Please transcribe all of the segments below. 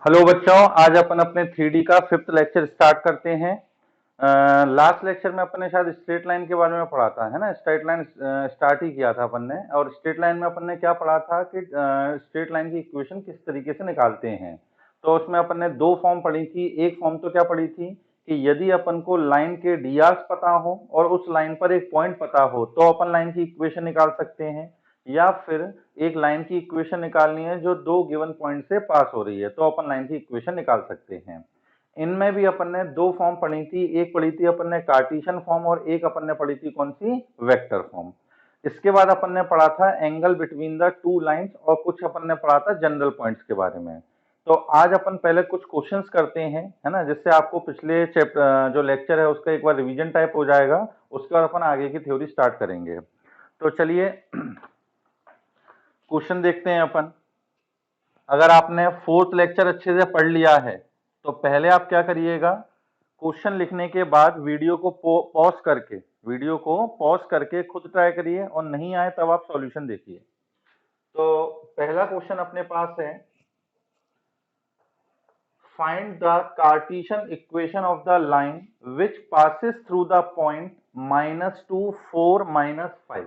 Hello बच्चों, आज अपन अपने 3D का 5th लेक्चर स्टार्ट करते हैं। लास्ट लेक्चर में अपन ने शायद स्ट्रेट लाइन के बारे में पढ़ा था, है ना। स्ट्रेट लाइन स्टार्ट ही किया था अपन ने, और स्ट्रेट लाइन में अपन ने क्या पढ़ा था कि स्ट्रेट लाइन की इक्वेशन किस तरीके से निकालते हैं। तो उसमें अपन ने दो फॉर्म पढ़ी थी। एक फॉर्म तो क्या पढ़ी थी कि यदि अपन को लाइन के ds पता हो और उस लाइन पर एक पॉइंट पता हो तो अपन लाइन की इक्वेशन निकाल सकते हैं, या फिर एक लाइन की इक्वेशन निकालनी है जो दो गिवन पॉइंट से पास हो रही है तो अपन लाइन की इक्वेशन निकाल सकते हैं। इनमें भी अपन ने दो फॉर्म पढ़ी थी, एक पढ़ी थी अपन ने कार्टेशियन फॉर्म और एक अपन ने पढ़ी थी कौन सी, वेक्टर फॉर्म। इसके बाद अपन ने पढ़ा था angle between the two lines और कुछ अपन ने पढ़ा था जनरल पॉइंट्स के बारे में। तो आज अपन पहले कुछ क्वेश्चंस करते हैं, है ना, जिससे आपको पिछले चैप्टर जो लेक्चर है उसका एक बार रिवीजन टाइप हो जाएगा। उसके बाद अपन आगे की थ्योरी स्टार्ट करेंगे। तो चलिए क्वेश्चन देखते हैं अपन। अगर आपने 4th लेक्चर अच्छे से पढ़ लिया है तो पहले आप क्या करिएगा, क्वेश्चन लिखने के बाद वीडियो को पॉज करके खुद ट्राई करिए, और नहीं आए तब आप सॉल्यूशन देखिए। तो पहला क्वेश्चन अपने पास है, find the Cartesian equation of the line which passes through the point -2 4 -5।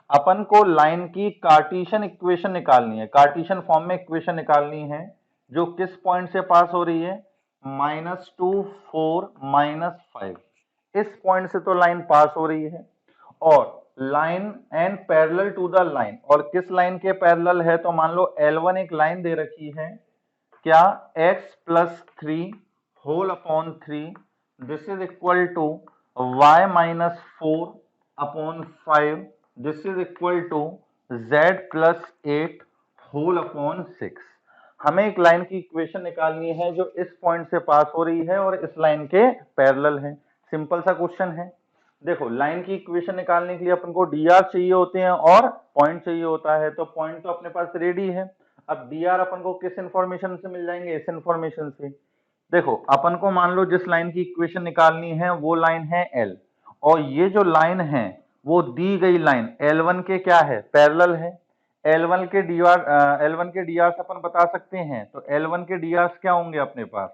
अपन को लाइन की कार्टेशियन इक्वेशन निकालनी है, कार्टेशियन फॉर्म में इक्वेशन निकालनी है जो किस पॉइंट से पास हो रही है, -2 4 -5। इस पॉइंट से तो लाइन पास हो रही है, और line and parallel to the line, और किस लाइन के पैरेलल है, तो मान लो L1 एक लाइन दे रखी है, क्या, x plus 3 whole upon 3, this is equal to y minus 4 upon 5, this is equal to z plus 8 whole upon 6। हमें एक लाइन की इक्वेशन निकालनी है जो इस पॉइंट से पास हो रही है और इस लाइन के पैरेलल है। सिंपल सा क्वेश्चन है। देखो, लाइन की इक्वेशन निकालने के लिए अपन को dr चाहिए होते हैं और पॉइंट चाहिए होता है, तो पॉइंट तो अपने पास रेडी है। अब dr अपन को किस इंफॉर्मेशन से मिल जाएंगे, इस इंफॉर्मेशन से। देखो, अपन को मान लो जिस लाइन की इक्वेशन निकालनी है वो लाइन है L, और ये जो लाइन है वो दी गई लाइन L1 के क्या है, पैरेलल है। L1 के dr अपन बता सकते हैं, तो L1 के dr क्या होंगे अपने पास,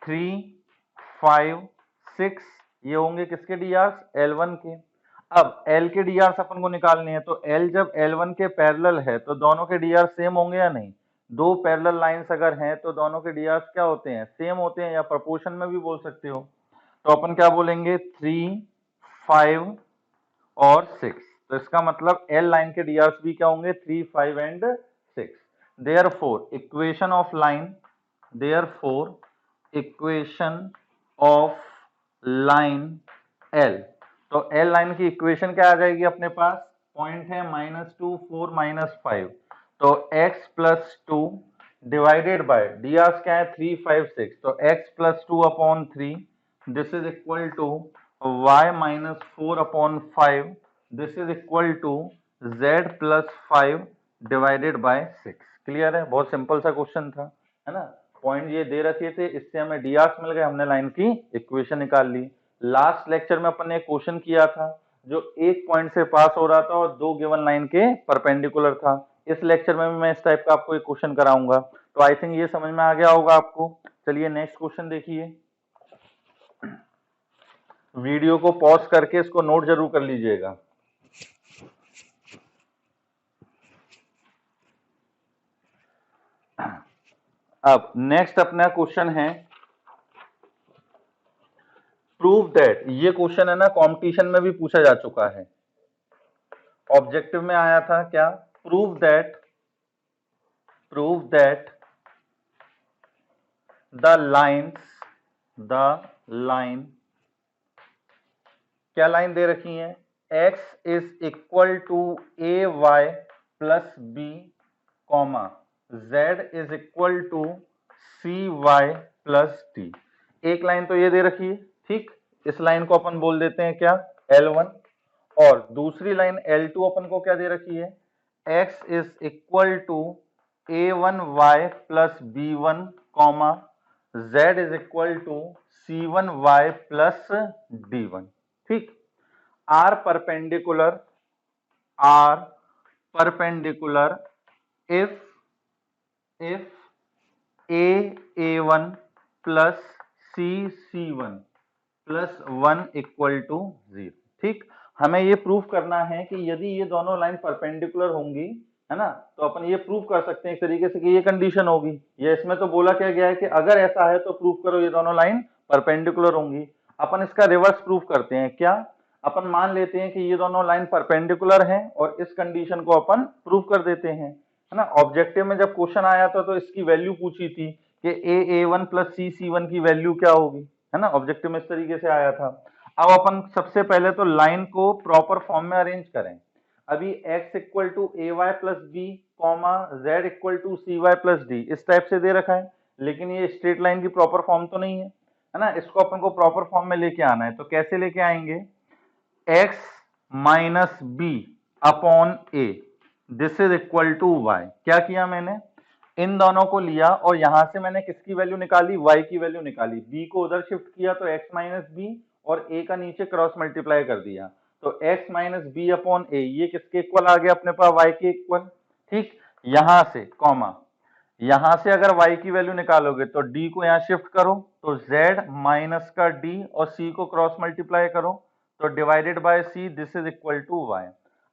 3 5 6, ये होंगे किसके dr, L1 के। अब L के dr अपन को निकालने हैं, तो L जब L1 के पैरेलल है तो दोनों के dr सेम होंगे या नहीं। दो पैरेलल लाइंस अगर हैं तो दोनों के dr क्या होते हैं, सेम होते हैं, या प्रोपोर्शन में भी बोल सकते हो। तो अपन क्या बोलेंगे, 3 5 और 6। तो इसका मतलब L लाइन के dr भी क्या होंगे, 3 5 and 6। Therefore equation of line, therefore equation of line L, तो L लाइन की इक्वेशन क्या आ जाएगी अपने पास, पॉइंट है -2 4 -5, तो x plus 2 divided by dr क्या है, 3 5 6, तो x plus 2 upon 3, this is equal to y minus 4 upon 5, this is equal to z plus 5 divided by 6। Clear है, बहुत सिंपल सा क्वेश्चन था, है ना। पॉइंट ये दे रखे थे, इससे हमें dr मिल गए, हमने लाइन की इक्वेशन निकाल ली। लास्ट लेक्चर में अपन ने एक क्वेश्चन किया था जो एक पॉइंट से पास हो रहा था और दो गिवन लाइन के परपेंडिकुलर था। इस लेक्चर में भी मैं इस टाइप का आपको एक क्वेश्चन कराऊंगा, तो आई थिंक ये समझ में आ गया होगा आपको। चलिए नेक्स्ट क्वेश्चन देखिए। वीडियो को पॉज करके इसको नोट जरूर कर लीजिएगा। अब नेक्स्ट अपना क्वेश्चन है, प्रूव दैट। ये क्वेश्चन है ना, कंपटीशन में भी पूछा जा चुका है, ऑब्जेक्टिव में आया था क्या, प्रूव दैट द लाइन, क्या लाइन दे रखी है, x is equal to a y plus b, comma z is equal to c y plus t. एक लाइन तो ये दे रखी है, ठीक। इस लाइन को अपन बोल देते हैं क्या, L1, और दूसरी लाइन L2 अपन को क्या दे रखी है, x is equal to a1 y plus b1, comma z is equal to c1 y plus d1, ठीक। Are perpendicular if a1 plus c1 plus 1 equal to 0। ठीक, हमें ये प्रूव करना है कि यदि ये दोनों लाइन परपेंडिकुलर होंगी, है ना, तो अपन ये प्रूव कर सकते हैं एक तरीके से कि ये कंडीशन होगी। ये इसमें तो बोला क्या गया है कि अगर ऐसा है तो प्रूव करो ये दोनों लाइन परपेंडिकुलर होंगी। अपन इसका रिवर्स प्रूव करते हैं। क्या, अपन मान लेते हैं कि ये दोनों लाइन परपेंडिकुलर हैं और इस कंडीशन को अपन प्रूव कर देते हैं, है ना। ऑब्जेक्टिव में जब क्वेश्चन आया था तो इसकी वैल्यू पूछी थी कि a1 प्लस c1 की वैल्यू क्या होगी, है ना। ऑब्जेक्टिव में इस तरीके से आया था। अब अपन सबसे पहले तो लाइन को प्रॉपर फॉर्म में अरेंज करें। अभी x equal to a y plus b comma z equal to c y plus d इस टाइप से दे रखा है, लेकिन ये स्ट्रेट लाइन की प्रॉपर फॉर्म तो नहीं है ना। इसको अपन को प्रॉपर फॉर्म में लेके आना है, तो कैसे लेके आएंगे? x minus b upon a this is equal to y. क्या किया मैंने? इन दोनों को लिया और यहां से मैंने किसकी वैल्यू निकाली? y की वैल्यू निकाली। b को उधर शिफ्ट किया तो x माइनस बी और a का नीचे क्रॉस मल्टीप्लाई कर दिया, तो x माइनस बी अपॉन ए ये किसके इक्वल आ गया अपने पास? y के इक्वल। ठीक, यहां से कॉमा, यहां से अगर y की वैल्यू निकालोगे तो d को यहां शिफ्ट करो तो z माइनस का d और c को क्रॉस मल्टीप्लाई करो तो divided by c this is equal to y।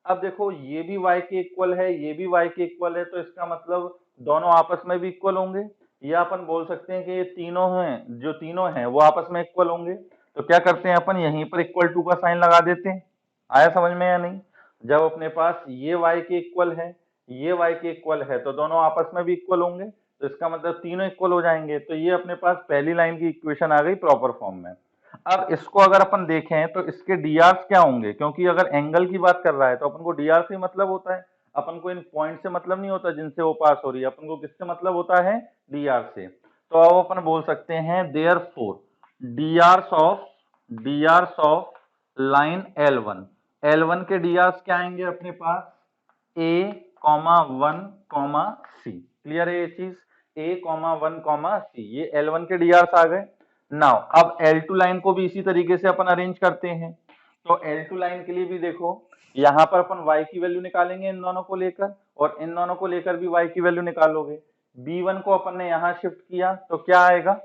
अब देखो ये भी y के इक्वल है, ये भी y के इक्वल है, तो इसका मतलब दोनों आपस में भी इक्वल होंगे, या अपन बोल सकते हैं कि ये तीनों हैं, जो तीनों हैं वो आपस में इक्वल होंगे। तो क्या करते हैं अपन, यहीं पर इक्वल टू का साइन लगा देते हैं। आया समझ में या नहीं? जब अपने पास ये y के इक्वल है, ये y के इक्वल है, तो दोनों आपस में भी इक्वल होंगे, तो इसका मतलब तीनों इक्वल हो जाएंगे। तो ये अपने पास पहली लाइन की इक्वेशन आ गई प्रॉपर फॉर्म में। अब इसको अगर अपन देखें तो इसके dr क्या होंगे, क्योंकि अगर एंगल की बात कर रहा है तो अपन को dr से मतलब होता है, अपन को इन पॉइंट से मतलब नहीं होता जिनसे वो पास हो रही है, अपन को किससे मतलब होता है? dr से। तो अब अपन बोल सकते हैं therefore drs of line L1, L1 के drs क्या आएंगे अपने पास? a, 1, c। क्लियर है ये चीज? a, 1, c, ये L1 के drs आ गए। नाउ अब L2 लाइन को भी इसी तरीके से अपन अरेंज करते हैं। तो L2 लाइन के लिए भी देखो, यहां पर अपन y की वैल्यू निकालेंगे इन दोनों को लेकर, और इन दोनों को लेकर भी y की वैल्यू निकालोगे। b1 को अपन ने यहां शिफ्ट किया तो क्या आएगा?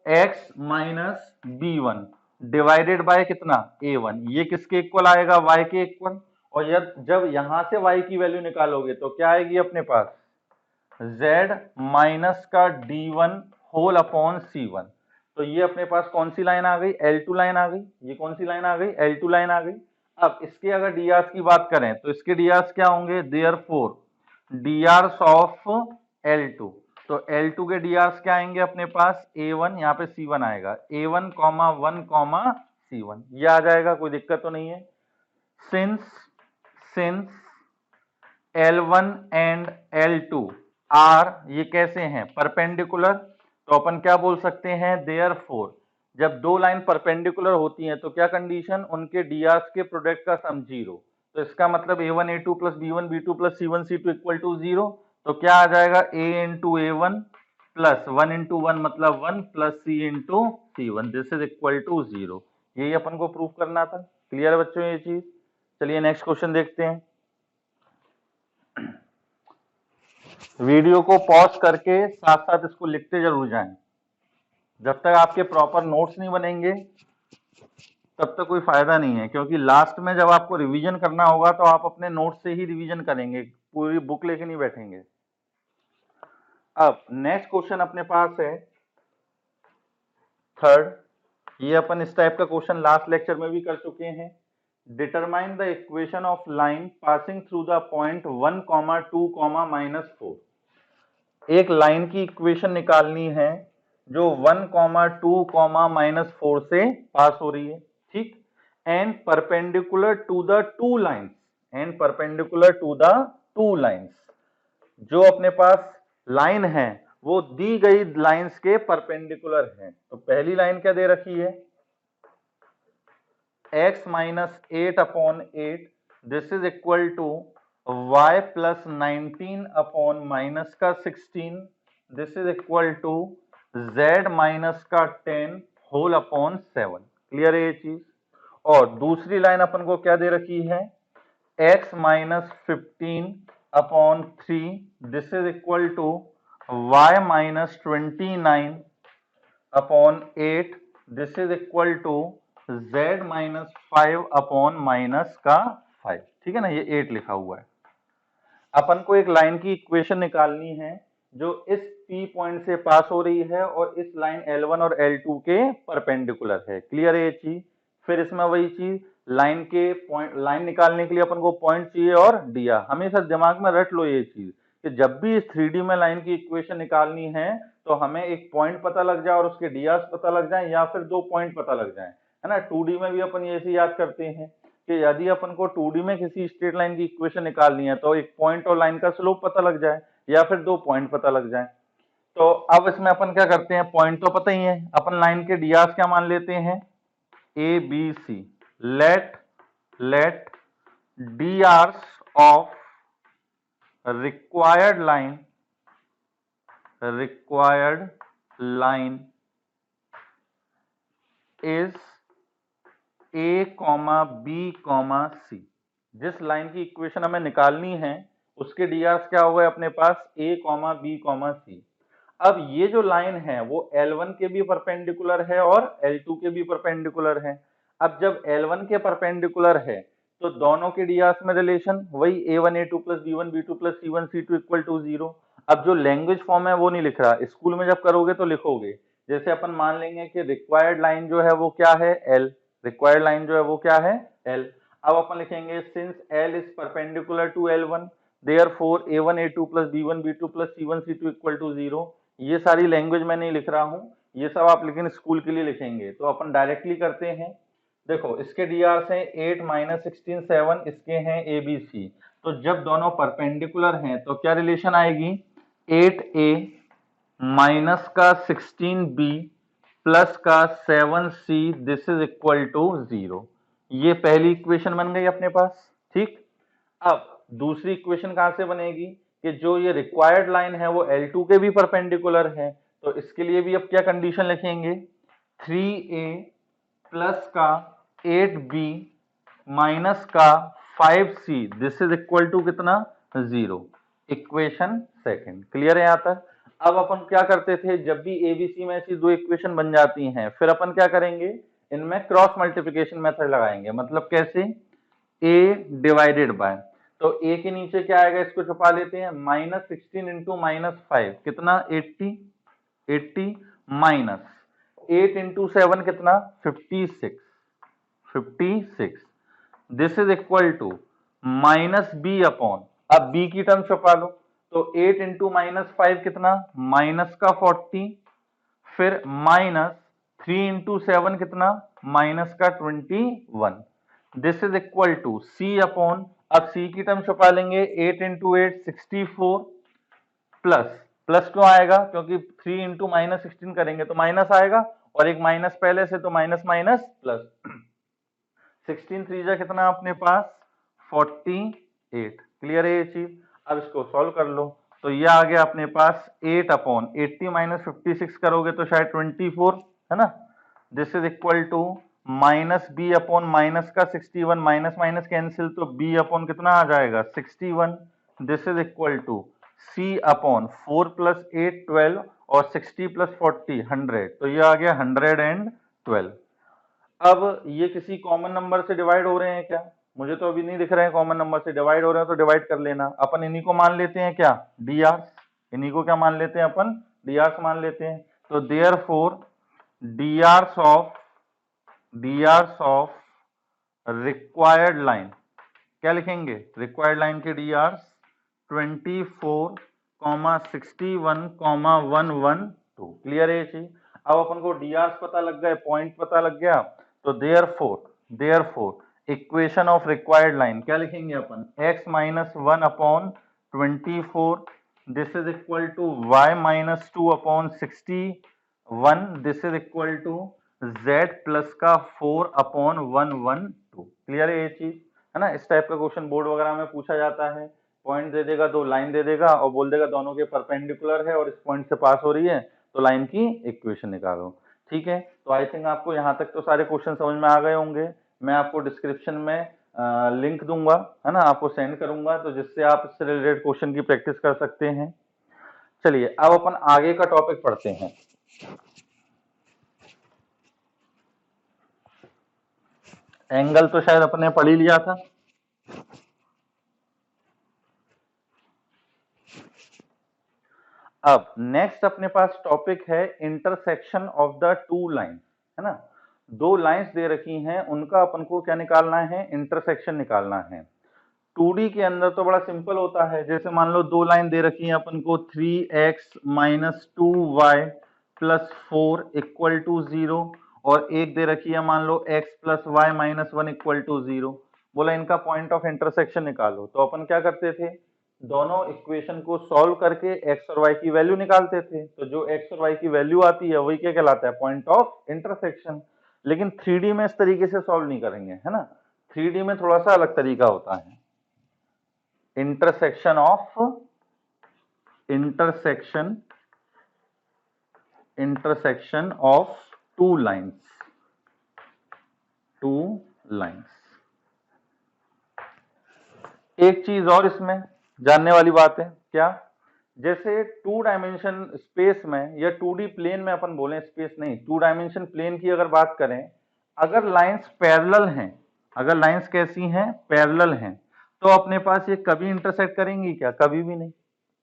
x minus b1 divided by कितना? a1। ये किसके इक्वल आएगा? y के इक्वल। और जब यहां से y की वैल्यू निकालोगे तो क्या आएगी अपने पास? z माइनस का d1 होल अपॉन c1। तो ये अपने पास कौन सी लाइन आ गई? L2 लाइन आ गई। ये कौन सी लाइन आ गई? L2 लाइन आ गई। अब इसके अगर drs की बात करें तो इसके drs क्या होंगे? therefore drs ऑफ L2, तो L2 के drs क्या आएंगे अपने पास? a1, यहाँ पे c1 आएगा, a1, 1, c1 ये आ जाएगा, कोई दिक्कत तो नहीं है। Since L1 and L2 are, ये कैसे हैं? परपेंडिकुलर, तो अपन क्या बोल सकते हैं? देयरफॉर जब दो लाइन परपेंडिकुलर होती हैं तो क्या कंडीशन? उनके drs के प्रोडक्ट का सम 0। तो इसका मतलब a1 a2 plus b1 b2 plus c1 c2 equal to 0। तो क्या आ जाएगा? a into a1 plus 1 into 1 मतलब 1 plus c into c1 this is equal to 0। यही अपन को प्रूव करना था। क्लियर है बच्चों ये चीज? चलिए नेक्स्ट क्वेश्चन देखते हैं। वीडियो को पॉज करके साथ साथ इसको लिखते जरूर जाएं। जब तक आपके प्रॉपर नोट्स नहीं बनेंगे तब तक कोई फायदा नहीं है, क्योंकि लास्ट में जब आपको रिवीजन करना होगा तो आप अपने नोट्स से ही रिवीजन करेंगे, पूरी बुक लेके नहीं बैठेंगे। अब नेक्स्ट क्वेश्चन अपने पास है थर्ड। ये अपन इस टाइप का क्वेश्चन लास्ट लेक्चर में भी कर चुके हैं। Determine the equation of line passing through the point 1, 2, -4। एक लाइन की इक्वेशन निकालनी है जो 1, 2, -4 से पास हो रही है। ठीक, and perpendicular to the two lines, and perpendicular to the two lines. जो अपने पास लाइन है वो दी गई लाइंस के परपेंडिकुलर है। तो पहली लाइन क्या दे रखी है? x minus 8 upon 8 this is equal to y plus 19 upon minus का 16 this is equal to z minus का 10 होल अपॉन 7। क्लियर है ये चीज? और दूसरी लाइन अपन को क्या दे रखी है? x minus 15 upon 3 this is equal to y minus 29 upon 8 this is equal to z minus 5 upon minus का 5। ठीक है ना, ये 8 लिखा हुआ है। अपन को एक लाइन की इक्वेशन निकालनी है जो इस P पॉइंट से पास हो रही है और इस लाइन L1 और L2 के परपेंडिकुलर है। क्लियर है ये चीज? फिर इसमें वही चीज, लाइन के पॉइंट, लाइन निकालने के लिए अपन को पॉइंट चाहिए और दिया। हमेशा दिमाग में रट लो ये चीज कि जब भी इस 3D में लाइन की इक्वेशन निकालनी है तो हमें एक पॉइंट पता लग जाए और उसके डियास पता लग जाए, या फिर दो पॉइंट पता लग जाए, है ना। 2D में भी अपन ये ऐसे याद करते हैं कि यदि अपन को 2D में किसी स्ट्रेट लाइन की इक्वेशन निकालनी है तो एक पॉइंट और लाइन का स्लोप पता लग जाए या फिर दो पॉइंट पता लग जाए। तो अब इसमें अपन क्या करते हैं, पॉइंट तो पता ही है, अपन लाइन के डियास क्या मान लेते हैं, A B C. Let DRs of required line is A comma B comma C. जिस लाइन की इक्वेशन हमें निकालनी है उसके डीआर क्या हो गए अपने पास, ए कॉमा बी कॉमा सी। अब ये जो लाइन है वो L1 के भी परपेंडिकुलर है और L2 के भी परपेंडिकुलर है। अब जब L1 के परपेंडिकुलर है तो दोनों के डीआर में रिलेशन वही a1 a2 plus b1 b2 plus c1 c2 equal to 0। अब जो लैंग्वेज फॉर्म है वो नहीं लिख रहा, स्कूल में जब करोगे तो लिखोगे। जैसे अपन मान लेंगे कि रिक्वायर्ड लाइन जो है वो क्या है, L। रिक्वायर्ड लाइन जो है वो क्या है, L। अब अपन लिखेंगे since L is perpendicular to L1 therefore a1 a2 plus b1 b2 plus c1 c2 equal to 0। ये सारी लैंग्वेज मैं नहीं लिख रहा हूं, ये सब आप लेकिन स्कूल के लिए लिखेंगे। तो अपन डायरेक्टली करते हैं। देखो इसके डीआर से 8 माइनस 16 7, इसके हैं ए बी सी। तो जब दोनों परपेंडिकुलर हैं तो क्या रिलेशन आएगी, 8a माइनस का 16b प्लस का 7c this is equal to 0। ये पहली इक्वेशन बन गई अपने पास। ठीक, अब दूसरी इक्वेशन कहां से बनेगी कि जो ये रिक्वायर्ड लाइन है वो L2 के भी परपेंडिकुलर है। तो इसके लिए भी अब क्या कंडीशन लिखेंगे, 3a प्लस का 8b माइनस का 5c this is equal to कितना, 0। Equation second. क्लियर है यहां तक? अब अपन क्या करते थे, जब भी एबीसी में ऐसी दो इक्वेशन बन जाती हैं फिर अपन क्या करेंगे, इनमें क्रॉस मल्टीप्लिकेशन मेथड लगाएंगे। मतलब कैसे, a डिवाइडेड बाय, तो a के नीचे क्या आएगा इसको छुपा लेते हैं, माइनस 16 इंटू माइनस 5 कितना 80 माइनस 8 इंटू 7 कितना 56 this is equal to minus b upon, अब b की टर्म छुपा लो, तो 8 इंटू माइनस 5 कितना माइनस का 40, फिर माइनस 3 इंटू 7 कितना माइनस का 21 this is equal to c upon, अब c की टर्म छुपा लेंगे, 8 इंटू 8 64 प्लस, प्लस क्यों आएगा क्योंकि 3 इंटू माइनस 16 करेंगे तो माइनस आएगा और एक माइनस पहले से तो माइनस माइनस प्लस। 16 3 जा कितना अपने पास 48। क्लियर है ये चीज? अब इसको सॉल्व कर लो तो ये आ गया अपने पास 8 अपॉन 80 माइनस 56 करोगे तो शायद 24, है ना। This is equal to minus b upon minus का 61, माइनस माइनस कैंसिल तो बी अपॉन कितना आ जाएगा 61 this is equal to c upon 4 plus 8 12 और 60 प्लस 40 100, तो ये आ गया 112। अब ये किसी कॉमन नंबर से डिवाइड हो रहे हैं क्या, मुझे तो अभी नहीं दिख रहे हैं कॉमन नंबर से डिवाइड हो रहे हैं, तो डिवाइड कर लेना। अपन इन्हीं को मान लेते हैं क्या, डीआर, इन्हीं को क्या मान लेते हैं अपन, डीआर मान लेते हैं। तो therefore DR of required line, क्या लिखेंगे, रिक्वायर्ड लाइन के डीआर 24, 61, 112। क्लियर है ये चीज? अब अपन को डीआर पता लग गए, पॉइंट पता लग गया, तो therefore equation of required line क्या लिखेंगे अपन, x minus 1 upon 24 this is equal to y minus 2 upon 61 this is equal to z plus का 4 अपॉन 112। क्लियर है ये चीज, है ना। इस टाइप का क्वेश्चन बोर्ड वगैरह में पूछा जाता है, पॉइंट दे देगा, दो लाइन दे देगा और बोल देगा दोनों के परपेंडिकुलर है और इस पॉइंट से पास हो रही है तो लाइन की इक्वेशन निकालो। ठीक है, तो आई थिंक आपको यहाँ तक तो सारे क्वेश्चन समझ में आ गए होंगे। मैं आपको डिस्क्रिप्शन में लिंक दूंगा, है ना, आपको सेंड करूंगा, तो जिससे आप इससे रिलेटेड क्वेश्चन की प्रैक्टिस कर सकते हैं। चलिए अब अपन आगे का टॉपिक पढ़ते हैं। एंगल तो शायद अपने पढ़ ही लिया था। अब नेक्स्ट अपने पास टॉपिक है intersection of the two line, है ना। दो लाइंस दे रखी हैं, उनका अपन को क्या निकालना है, इंटरसेक्शन निकालना है। 2D के अंदर तो बड़ा सिंपल होता है, जैसे मान लो दो लाइन दे रखी है अपन को 3x minus 2y plus 4 equal to 0 और एक दे रखी है मान लो x plus y minus 1 equal to 0। बोला इनका पॉइंट ऑफ इंटरसेक्शन निकालो, तो अपन क्या करते थे, दोनों इक्वेशन को सॉल्व करके x और y की वैल्यू निकालते थे। तो जो x और y की वैल्यू आती है वही क्या कहलाता है, पॉइंट ऑफ इंटरसेक्शन। लेकिन 3D में इस तरीके से सॉल्व नहीं करेंगे, है ना। 3D में थोड़ा सा अलग तरीका होता है। intersection of two lines। एक चीज और इसमें जानने वाली बात है, क्या, जैसे 2 डायमेंशन स्पेस में या 2D प्लेन में अपन बोले, स्पेस नहीं, 2 डायमेंशन प्लेन की अगर बात करें, अगर लाइंस पैरेलल हैं, अगर लाइंस कैसी हैं, पैरेलल हैं, तो अपने पास ये कभी इंटरसेक्ट करेंगी क्या, कभी भी नहीं।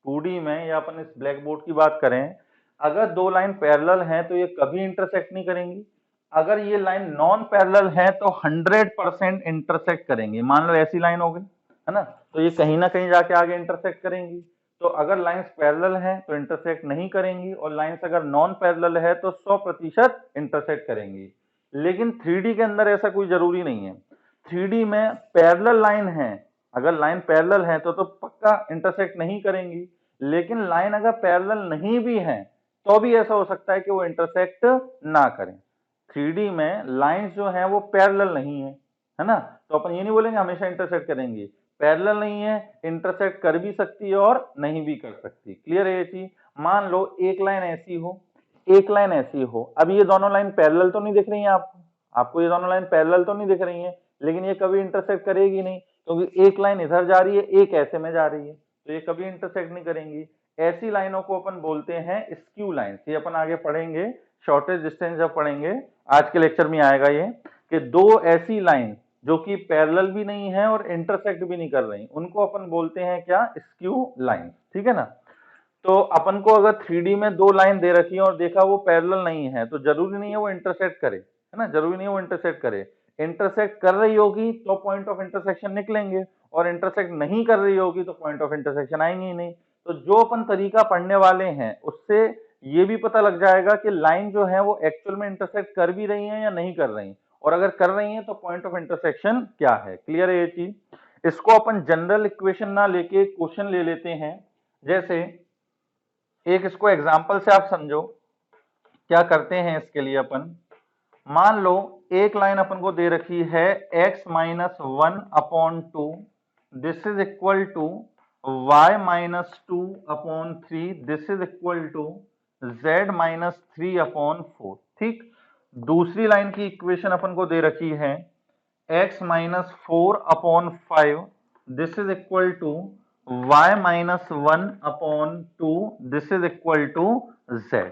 2D में या अपन इस ब्लैक बोर्ड की बात करें, अगर दो लाइन पैरेलल हैं तो ये कभी इंटरसेक्ट नहीं करेंगी। अगर ये लाइन नॉन पैरेलल है तो 100% इंटरसेक्ट करेंगी। मान लो ऐसी लाइन हो गई, है ना, तो ये कहीं ना कहीं जाके आगे इंटरसेक्ट करेंगी। तो अगर लाइंस पैरेलल हैं तो इंटरसेक्ट नहीं करेंगी, और लाइंस अगर नॉन पैरेलल है तो 100% इंटरसेक्ट करेंगी। लेकिन 3D के अंदर ऐसा कोई जरूरी नहीं है। 3D में पैरेलल लाइन है, अगर लाइन पैरेलल है तो पक्का इंटरसेक्ट नहीं करेंगी। लेकिन लाइन अगर पैरेलल नहीं भी है तो भी ऐसा हो सकता है कि वो इंटरसेक्ट ना करें। 3D में लाइंस जो है वो पैरेलल नहीं है ना, तो अपन ये नहीं बोलेंगे हमेशा इंटरसेक्ट करेंगी। पैरेलल नहीं है, इंटरसेक्ट कर भी सकती है और नहीं भी कर सकती। क्लियर है ये चीज। मान लो एक लाइन ऐसी हो, एक लाइन ऐसी हो, अब ये दोनों लाइन पैरेलल तो नहीं दिख रही है आपको, आपको ये दोनों लाइन पैरेलल तो नहीं दिख रही है, लेकिन ये कभी इंटरसेक्ट करेगी नहीं, क्योंकि एक लाइन इधर जा रही है, एक ऐसे में जा रही है, तो ये कभी इंटरसेक्ट नहीं करेंगी। ऐसी लाइनों को अपन बोलते हैं स्क्यू लाइंस। ये अपन आगे पढ़ेंगे, शॉर्टेज डिस्टेंस जब पढ़ेंगे, आज के लेक्चर में आएगा ये, कि दो ऐसी लाइन जो कि पैरेलल भी नहीं है और इंटरसेक्ट भी नहीं कर रही, उनको अपन बोलते हैं क्या, स्क्यू लाइन। ठीक है ना। तो अपन को अगर 3D में दो लाइन दे रखी है और देखा वो पैरेलल नहीं है, तो जरूरी नहीं है वो इंटरसेक्ट करे, है ना, जरूरी नहीं है वो इंटरसेक्ट करे। इंटरसेक्ट कर रही होगी तो पॉइंट ऑफ इंटरसेक्शन निकलेंगे, और इंटरसेक्ट नहीं कर रही होगी तो पॉइंट ऑफ इंटरसेक्शन आएंगे ही नहीं। तो जो अपन तरीका पढ़ने वाले हैं उससे ये भी पता लग जाएगा कि लाइन जो है वो एक्चुअल में इंटरसेक्ट कर भी रही है या नहीं कर रही, और अगर कर रही है तो पॉइंट ऑफ इंटरसेक्शन क्या है। क्लियर है ये चीज। इसको अपन जनरल इक्वेशन ना लेके क्वेश्चन ले लेते हैं। जैसे एक इसको एग्जाम्पल से आप समझो, क्या करते हैं इसके लिए अपन, मान लो एक लाइन अपन को दे रखी है x minus 1/2, this is equal to y minus 2/3, this is equal to z minus 3/4। ठीक। दूसरी लाइन की इक्वेशन अपन को दे रखी है x minus 4/5, this is equal to y minus 1/2, this is equal to z।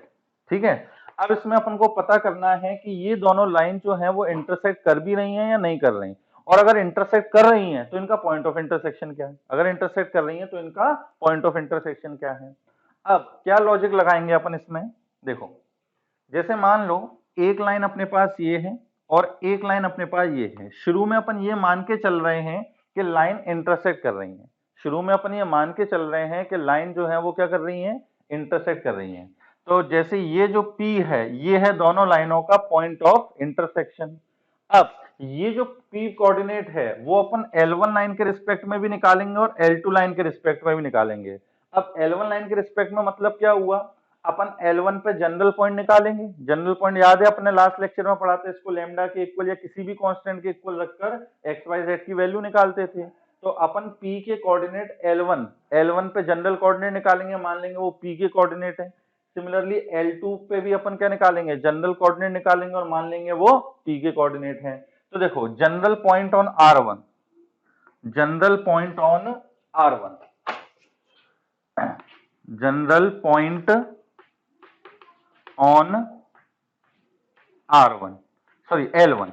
ठीक है। अब इसमें अपन को पता करना है कि ये दोनों लाइन जो है वो इंटरसेक्ट कर भी रही हैं या नहीं कर रही, और अगर इंटरसेक्ट कर रही हैं तो इनका पॉइंट ऑफ इंटरसेक्शन क्या है, अगर इंटरसेक्ट कर रही हैं तो इनका पॉइंट ऑफ इंटरसेक्शन क्या है। अब क्या लॉजिक लगाएंगे अपन इसमें, देखो, जैसे मान लो एक लाइन अपने पास ये है और एक लाइन अपने पास ये है। शुरू में अपन ये मान के चल रहे हैं कि लाइन इंटरसेक्ट कर रही है, शुरू में अपन ये मान के चल रहे हैं कि लाइन जो है वो क्या कर रही है, इंटरसेक्ट कर रही है। तो जैसे ये जो P है, ये है दोनों लाइनों का पॉइंट ऑफ इंटरसेक्शन। अब ये जो P कोऑर्डिनेट है वो अपन L1 लाइन के रिस्पेक्ट में भी निकालेंगे और L2 लाइन के रिस्पेक्ट में भी निकालेंगे। अब L1 लाइन के रिस्पेक्ट में मतलब क्या हुआ, अपन L1 पे जनरल पॉइंट निकालेंगे। जनरल पॉइंट याद है अपने लास्ट लेक्चर में पढ़ा था, इसको लैम्डा के इक्वल या किसी भी कांस्टेंट के इक्वल रखकर एक्स वाई जेड की वैल्यू निकालते थे। तो अपन P के कोऑर्डिनेट L1 पे जनरल कोऑर्डिनेट निकालेंगे, मान लेंगे वो P के कोऑर्डिनेट है। सिमिलरली L2 पे भी अपन क्या निकालेंगे, जनरल कोऑर्डिनेट निकालेंगे और मान लेंगे वो P के कोऑर्डिनेट है। तो देखो, general point on R1, general point on R1, general point on R1, sorry L1,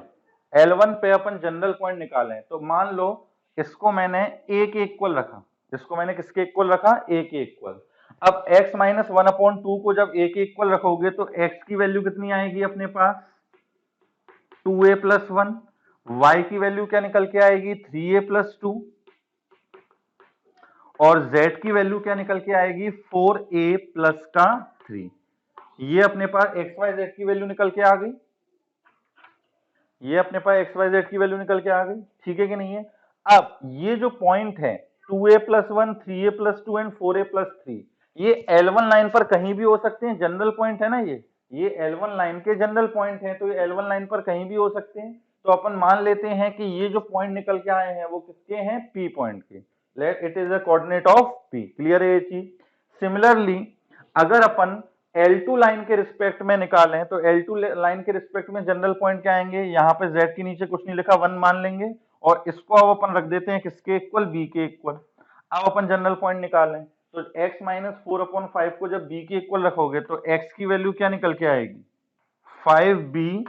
L1 पे अपन जनरल पॉइंट निकाले। तो मान लो इसको मैंने a के इक्वल रखा, इसको मैंने किसके इक्वल रखा, a के इक्वल। अब x माइनस 1/2 को जब a के इक्वल रखोगे तो x की वैल्यू कितनी आएगी अपने पास, 2a प्लस 1, y की वैल्यू क्या निकल के आएगी, 3a प्लस 2, और z की वैल्यू क्या निकल के आएगी, 4a प्लस का 3। ये अपने पास एक्स वाई जेड की वैल्यू निकल के आ गई, ये अपने पास एक्स वाई जेड की वैल्यू निकल के आ गई, ठीक है कि नहीं है। अब ये जो पॉइंट है 2a plus 1, 3a plus 2 and 4a plus 3, ये L1 लाइन पर कहीं भी हो सकते हैं, जनरल पॉइंट है ना ये L1 लाइन के जनरल पॉइंट है, तो ये L1 लाइन पर कहीं भी हो सकते हैं। तो अपन मान लेते हैं कि ये जो पॉइंट निकल के आए हैं वो किसके हैं, P पॉइंट के। Let it is a coordinate of P। Clear है ये चीज। सिमिलरली अगर अपन L2 लाइन के रिस्पेक्ट में निकालें तो L2 लाइन के रिस्पेक्ट में जनरल पॉइंट क्या आएंगे, यहाँ पे Z के नीचे कुछ नहीं लिखा, 1 मान लेंगे, और इसको अब अपन रख देते हैं किसके इक्वल, B के इक्वल। अब अपन जनरल पॉइंट निकालें तो x माइनस 4/5 को जब B के इक्वल रखोगे तो x की वैल्यू क्या निकल के आएगी, 5b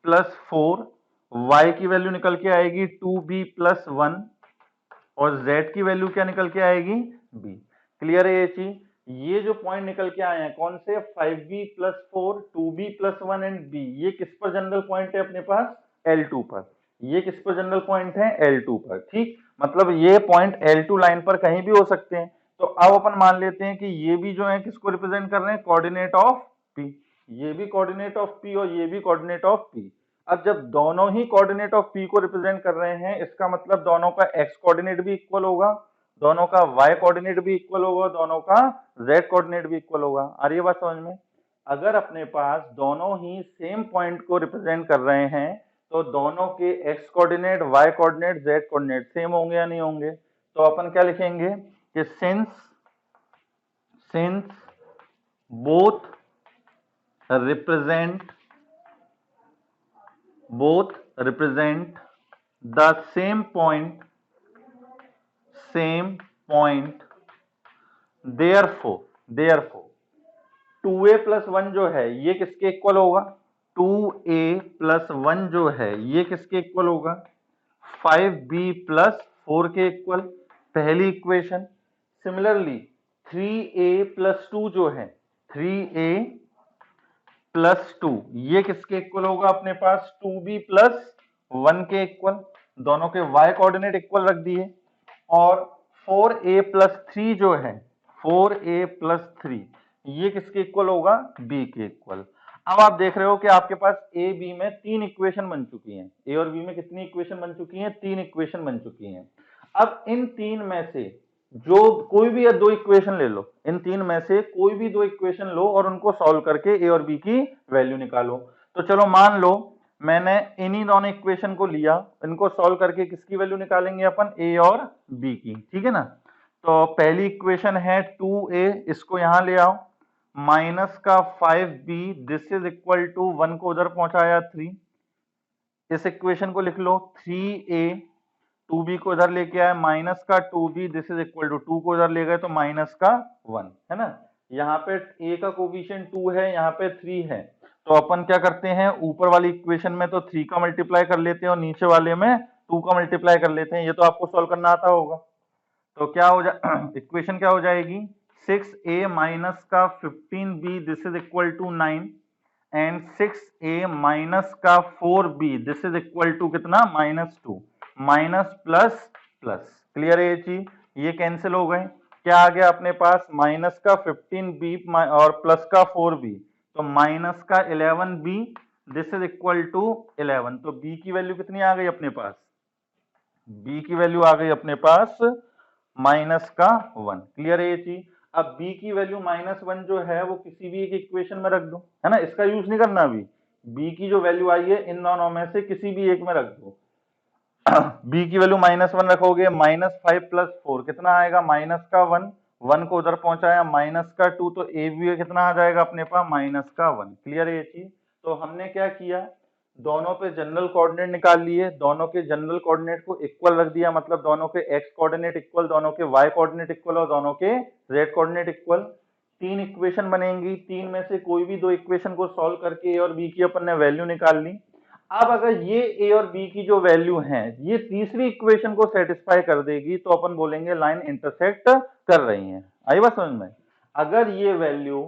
प्लस 4, y की वैल्यू निकल के आएगी 2b प्लस 1, और z की वैल्यू क्या निकल के आएगी, b। क्लियर है ये चीज। ये जो पॉइंट निकल के आए हैं कौन से, 5b plus 4, 2b plus 1 and b, ये किस पर जनरल पॉइंट है अपने पास, L2 पर। ये किस पर जनरल पॉइंट है, L2 पर। ठीक, मतलब ये पॉइंट L2 लाइन पर कहीं भी हो सकते हैं। तो अब अपन मान लेते हैं कि ये भी जो है किसको रिप्रेजेंट कर रहे हैं, कोऑर्डिनेट ऑफ P। ये भी कोऑर्डिनेट ऑफ P और ये भी कोऑर्डिनेट ऑफ P। अब जब दोनों ही कोऑर्डिनेट ऑफ P को रिप्रेजेंट कर रहे हैं, इसका मतलब दोनों का x कोऑर्डिनेट भी इक्वल होगा, दोनों का y कोऑर्डिनेट भी इक्वल होगा, दोनों का z कोऑर्डिनेट भी इक्वल होगा। आ रही है बात समझ में। अगर अपने पास दोनों ही सेम पॉइंट को रिप्रेजेंट कर रहे हैं तो दोनों के x coordinate, y coordinate, z coordinate same होंगे या नहीं होंगे। तो अपन क्या लिखेंगे कि since both represent the same point, therefore 2a plus 1 जो है ये किसके इक्वल होगा, 2a प्लस 1 जो है ये किसके इक्वल होगा, 5b प्लस 4 के इक्वल, पहली इक्वेशन। सिमिलरली 3a प्लस 2 जो है, 3a प्लस 2 ये किसके इक्वल होगा अपने पास, 2b प्लस 1 के इक्वल, दोनों के y कोऑर्डिनेट इक्वल रख दिए। और 4a प्लस 3 जो है, 4a प्लस 3 ये किसके इक्वल होगा, b के इक्वल। अब आप देख रहे हो कि आपके पास a b में 3 इक्वेशन बन चुकी हैं, a और b में कितनी इक्वेशन बन चुकी हैं, 3 इक्वेशन बन चुकी हैं। अब इन 3 में से जो कोई भी 2 इक्वेशन ले लो, इन 3 में से कोई भी 2 इक्वेशन लो और उनको सॉल्व करके a और b की वैल्यू निकालो। तो चलो मान लो मैंने इन्हीं दोनों इक्वेशन को लिया, इनको सॉल्व करके किसकी वैल्यू निकालेंगे अपन, a और b की, ठीक है ना। तो पहली इक्वेशन है 2a, इसको यहां ले आओ, माइनस का 5b, this is equal to 1 को उधर पहुंचाया 3, इस इक्वेशन को लिख लो 3a, 2b को उधर लेके आए माइनस का 2b, this is equal to 2 को उधर ले गए तो माइनस का 1, है ना। यहाँ पे a का कोफिशिएंट 2 है, यहाँ पे 3 है, तो अपन क्या करते हैं, ऊपर वाली इक्वेशन में तो 3 का मल्टीप्लाई कर लेते हैं और नीचे वाले में 2 का मल्टीप्लाई कर लेते हैं। ये तो आपको सॉल्व करना आता होगा। तो क्या हो जा इक्वेशन क्या हो जाएगी, 6a माइनस का 15b, this is equal to 9, and 6a minus का 4b, this is equal to कितना, -2, माइनस प्लस प्लस। क्लियर है ये चीज, ये कैंसिल हो गए, क्या आ गया अपने पास, माइनस का 15b और प्लस का 4b, तो माइनस का 11b, this is equal to 11। तो b की वैल्यू कितनी आ गई अपने पास, b की वैल्यू आ गई अपने पास माइनस का 1। क्लियर है ये चीज। अब b की वैल्यू -1 जो है वो किसी भी एक इक्वेशन में रख दो, है ना, इसका यूज नहीं करना अभी। b की जो वैल्यू आई है इन दोनों में से किसी भी एक में रख दो। b की वैल्यू -1 रखोगे, -5 प्लस 4 कितना आएगा, माइनस का 1, 1 को उधर पहुंचाया माइनस का 2, तो a भी कितना आ जाएगा अपने पास, माइनस का 1। क्लियर है ये चीज। तो हमने क्या किया, दोनों पे जनरल कोऑर्डिनेट निकाल लिए, दोनों के जनरल कोऑर्डिनेट को इक्वल रख दिया, मतलब दोनों के x कोऑर्डिनेट इक्वल, दोनों के y कोऑर्डिनेट इक्वल और दोनों के z कोऑर्डिनेट इक्वल। तीन इक्वेशन बनेंगी, तीन में से कोई भी दो इक्वेशन को सॉल्व करके ए और बी की अपन ने वैल्यू निकाल ली। अब अगर ये ए और बी की जो वैल्यू है ये तीसरी इक्वेशन को सेटिस्फाई कर देगी तो अपन बोलेंगे लाइन इंटरसेक्ट कर रही है। आई बात समझ में? अगर ये वैल्यू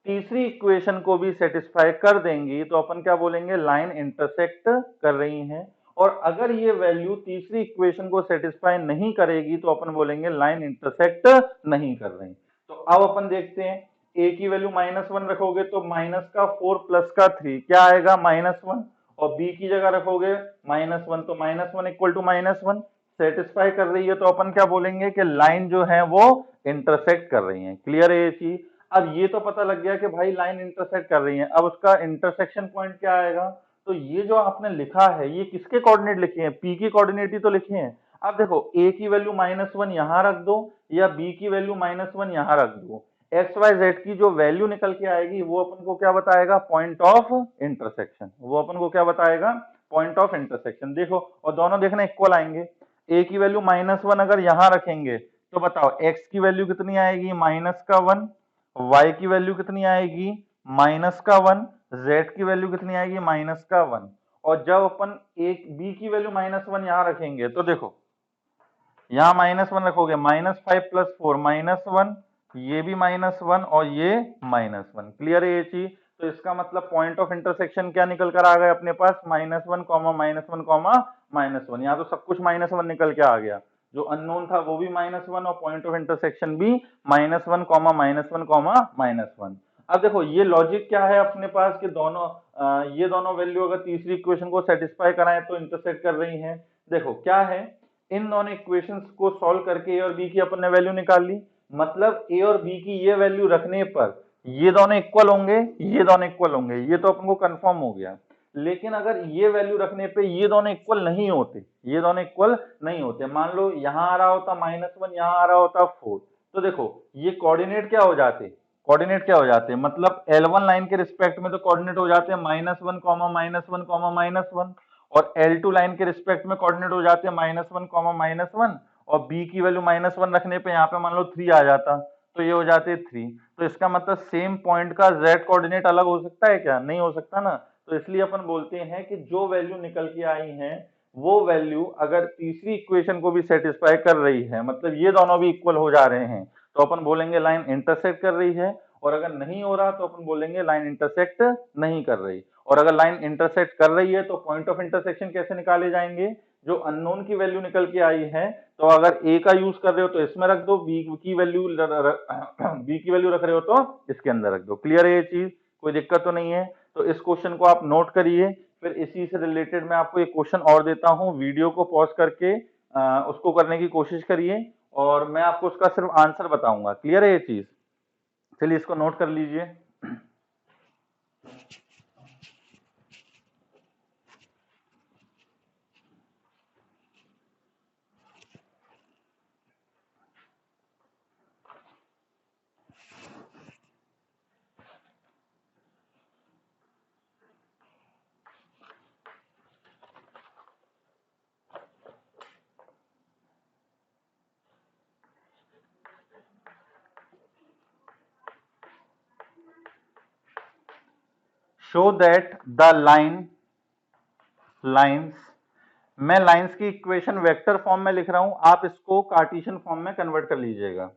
तीसरी इक्वेशन को भी सेटिस्फाई कर देंगी तो अपन क्या बोलेंगे, लाइन इंटरसेक्ट कर रही है। और अगर ये वैल्यू तीसरी इक्वेशन को सेटिस्फाई नहीं करेगी तो अपन बोलेंगे लाइन इंटरसेक्ट नहीं कर रही। तो अब अपन देखते हैं, ए की वैल्यू -1 रखोगे तो माइनस का 4 प्लस का 3 क्या आएगा, -1। और बी की जगह रखोगे -1 तो -1 इक्वल टू -1 सेटिस्फाई कर रही है तो अपन क्या बोलेंगे कि लाइन जो है वो इंटरसेक्ट कर रही है। क्लियर है ये चीज? अब ये तो पता लग गया कि भाई लाइन इंटरसेक्ट कर रही है, अब उसका इंटरसेक्शन पॉइंट क्या आएगा। तो ये जो आपने लिखा है ये किसके कोऑर्डिनेट लिखे हैं, पी के कोऑर्डिनेट ही तो लिखे हैं। अब देखो ए की वैल्यू -1 यहां रख दो या बी की वैल्यू -1 यहां रख दो, एक्स वाई जेड की जो वैल्यू निकल के आएगी वो अपन को क्या बताएगा, पॉइंट ऑफ इंटरसेक्शन। वो अपन को क्या बताएगा, पॉइंट ऑफ इंटरसेक्शन। देखो और दोनों देखना इक्वल आएंगे। ए की वैल्यू -1 अगर यहां रखेंगे तो बताओ एक्स की वैल्यू कितनी आएगी, -1, y की वैल्यू कितनी आएगी, -1, z की वैल्यू कितनी आएगी, -1। और जब अपन एक बी की वैल्यू -1 यहां रखेंगे तो देखो यहां -1 रखोगे, -5 + 4 -1, ये भी -1 और ये -1। क्लियर है ये चीज? तो इसका मतलब पॉइंट ऑफ इंटरसेक्शन क्या निकल कर आ गया अपने पास, -1, -1, -1। यहाँ तो सब कुछ -1 निकल के आ गया, जो अननोन था वो भी -1 और पॉइंट ऑफ इंटरसेक्शन भी -1, -1। अब देखो ये लॉजिक क्या है अपने पास कि दोनों ये दोनों वैल्यू अगर तीसरी इक्वेशन को सेटिस्फाई कराएं तो इंटरसेक्ट कर रही हैं। देखो क्या है, इन दोनों इक्वेशंस को सॉल्व करके ए और बी की अपन ने वैल्यू निकाल ली, मतलब ए और बी की ये वैल्यू रखने पर ये दोनों इक्वल होंगे, ये दोनों इक्वल होंगे, ये तो अपन को कंफर्म हो गया। लेकिन अगर ये वैल्यू रखने पे ये दोनों इक्वल नहीं होते, ये दोनों इक्वल नहीं होते, मान लो यहां आ रहा होता -1, यहां आ रहा होता 4, तो देखो ये कोऑर्डिनेट क्या हो जाते, कोऑर्डिनेट क्या हो जाते हैं, मतलब L1 लाइन के रिस्पेक्ट में तो कोऑर्डिनेट हो जाते हैं -1, -1, -1 और L2 लाइन के रिस्पेक्ट में कोऑर्डिनेट हो जाते हैं -1, -1 और b की वैल्यू -1 रखने पे यहाँ पे मान लो 3 आ जाता तो ये हो जाते 3। तो इसका मतलब सेम पॉइंट का z कोऑर्डिनेट अलग हो सकता है क्या, नहीं हो सकता ना। तो इसलिए अपन बोलते हैं कि जो वैल्यू निकल के आई है वो वैल्यू अगर तीसरी इक्वेशन को भी सेटिस्फाई कर रही है, मतलब ये दोनों भी इक्वल हो जा रहे हैं, तो अपन बोलेंगे लाइन इंटरसेक्ट कर रही है। और अगर नहीं हो रहा तो अपन बोलेंगे लाइन इंटरसेक्ट नहीं कर रही। और अगर लाइन इंटरसेक्ट कर रही है तो पॉइंट ऑफ इंटरसेक्शन कैसे निकाले जाएंगे, जो अननोन की वैल्यू निकल के आई है तो अगर ए का यूज कर रहे हो तो इसमें रख दो, बी की वैल्यू रख रहे हो तो इसके अंदर रख दो। क्लियर है ये चीज, कोई दिक्कत तो नहीं है। तो इस क्वेश्चन को आप नोट करिए, फिर इसी से रिलेटेड मैं आपको एक क्वेश्चन और देता हूं, वीडियो को पॉज करके उसको करने की कोशिश करिए और मैं आपको उसका सिर्फ आंसर बताऊंगा। क्लियर है ये चीज? चलिए इसको नोट कर लीजिए। शो दैट द लाइंस, मैं लाइंस की इक्वेशन वेक्टर फॉर्म में लिख रहा हूं, आप इसको कार्टेशियन फॉर्म में कन्वर्ट कर लीजिएगा।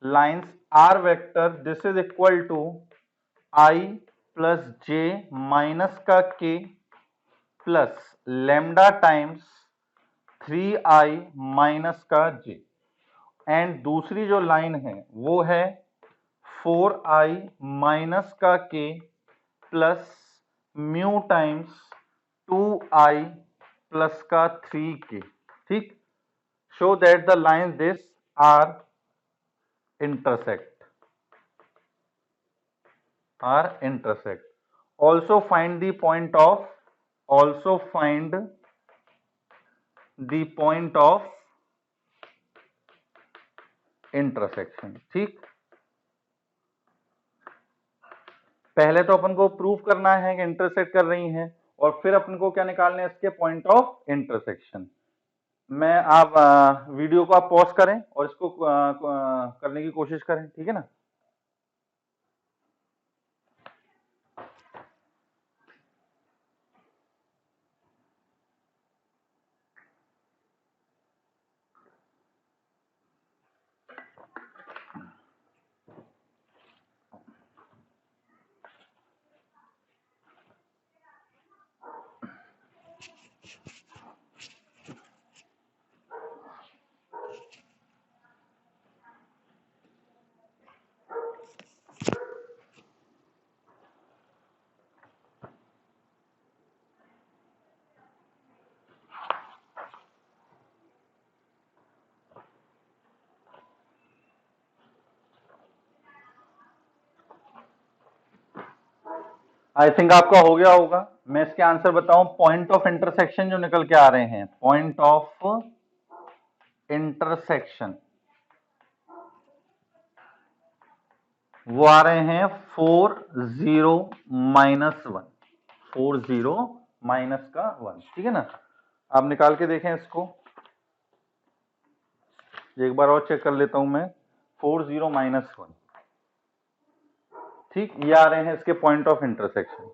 Lines are vector this is equal to i plus j minus का k plus lambda times 3i minus का जे। एंड दूसरी जो लाइन है वो है 4i माइनस का k plus mu times 2i plus का 3k। ठीक, show that the line this are intersect, also find the point of intersection। ठीक, पहले तो अपन को प्रूव करना है कि इंटरसेक्ट कर रही हैं और फिर अपन को क्या निकालने हैं, इसके पॉइंट ऑफ इंटरसेक्शन। मैं आप वीडियो को आप पॉज करें और इसको करने की कोशिश करें, ठीक है ना। आई थिंक आपका हो गया होगा। मैं इसके आंसर बताऊं, पॉइंट ऑफ इंटरसेक्शन जो निकल के आ रहे हैं, पॉइंट ऑफ इंटरसेक्शन वो आ रहे हैं 4 0 -1, 4 0 माइनस का 1, ठीक है ना। आप निकाल के देखें इसको, एक बार और चेक कर लेता हूं मैं, 4 0 -1, ठीक, ये आ रहे हैं इसके पॉइंट ऑफ इंटरसेक्शन।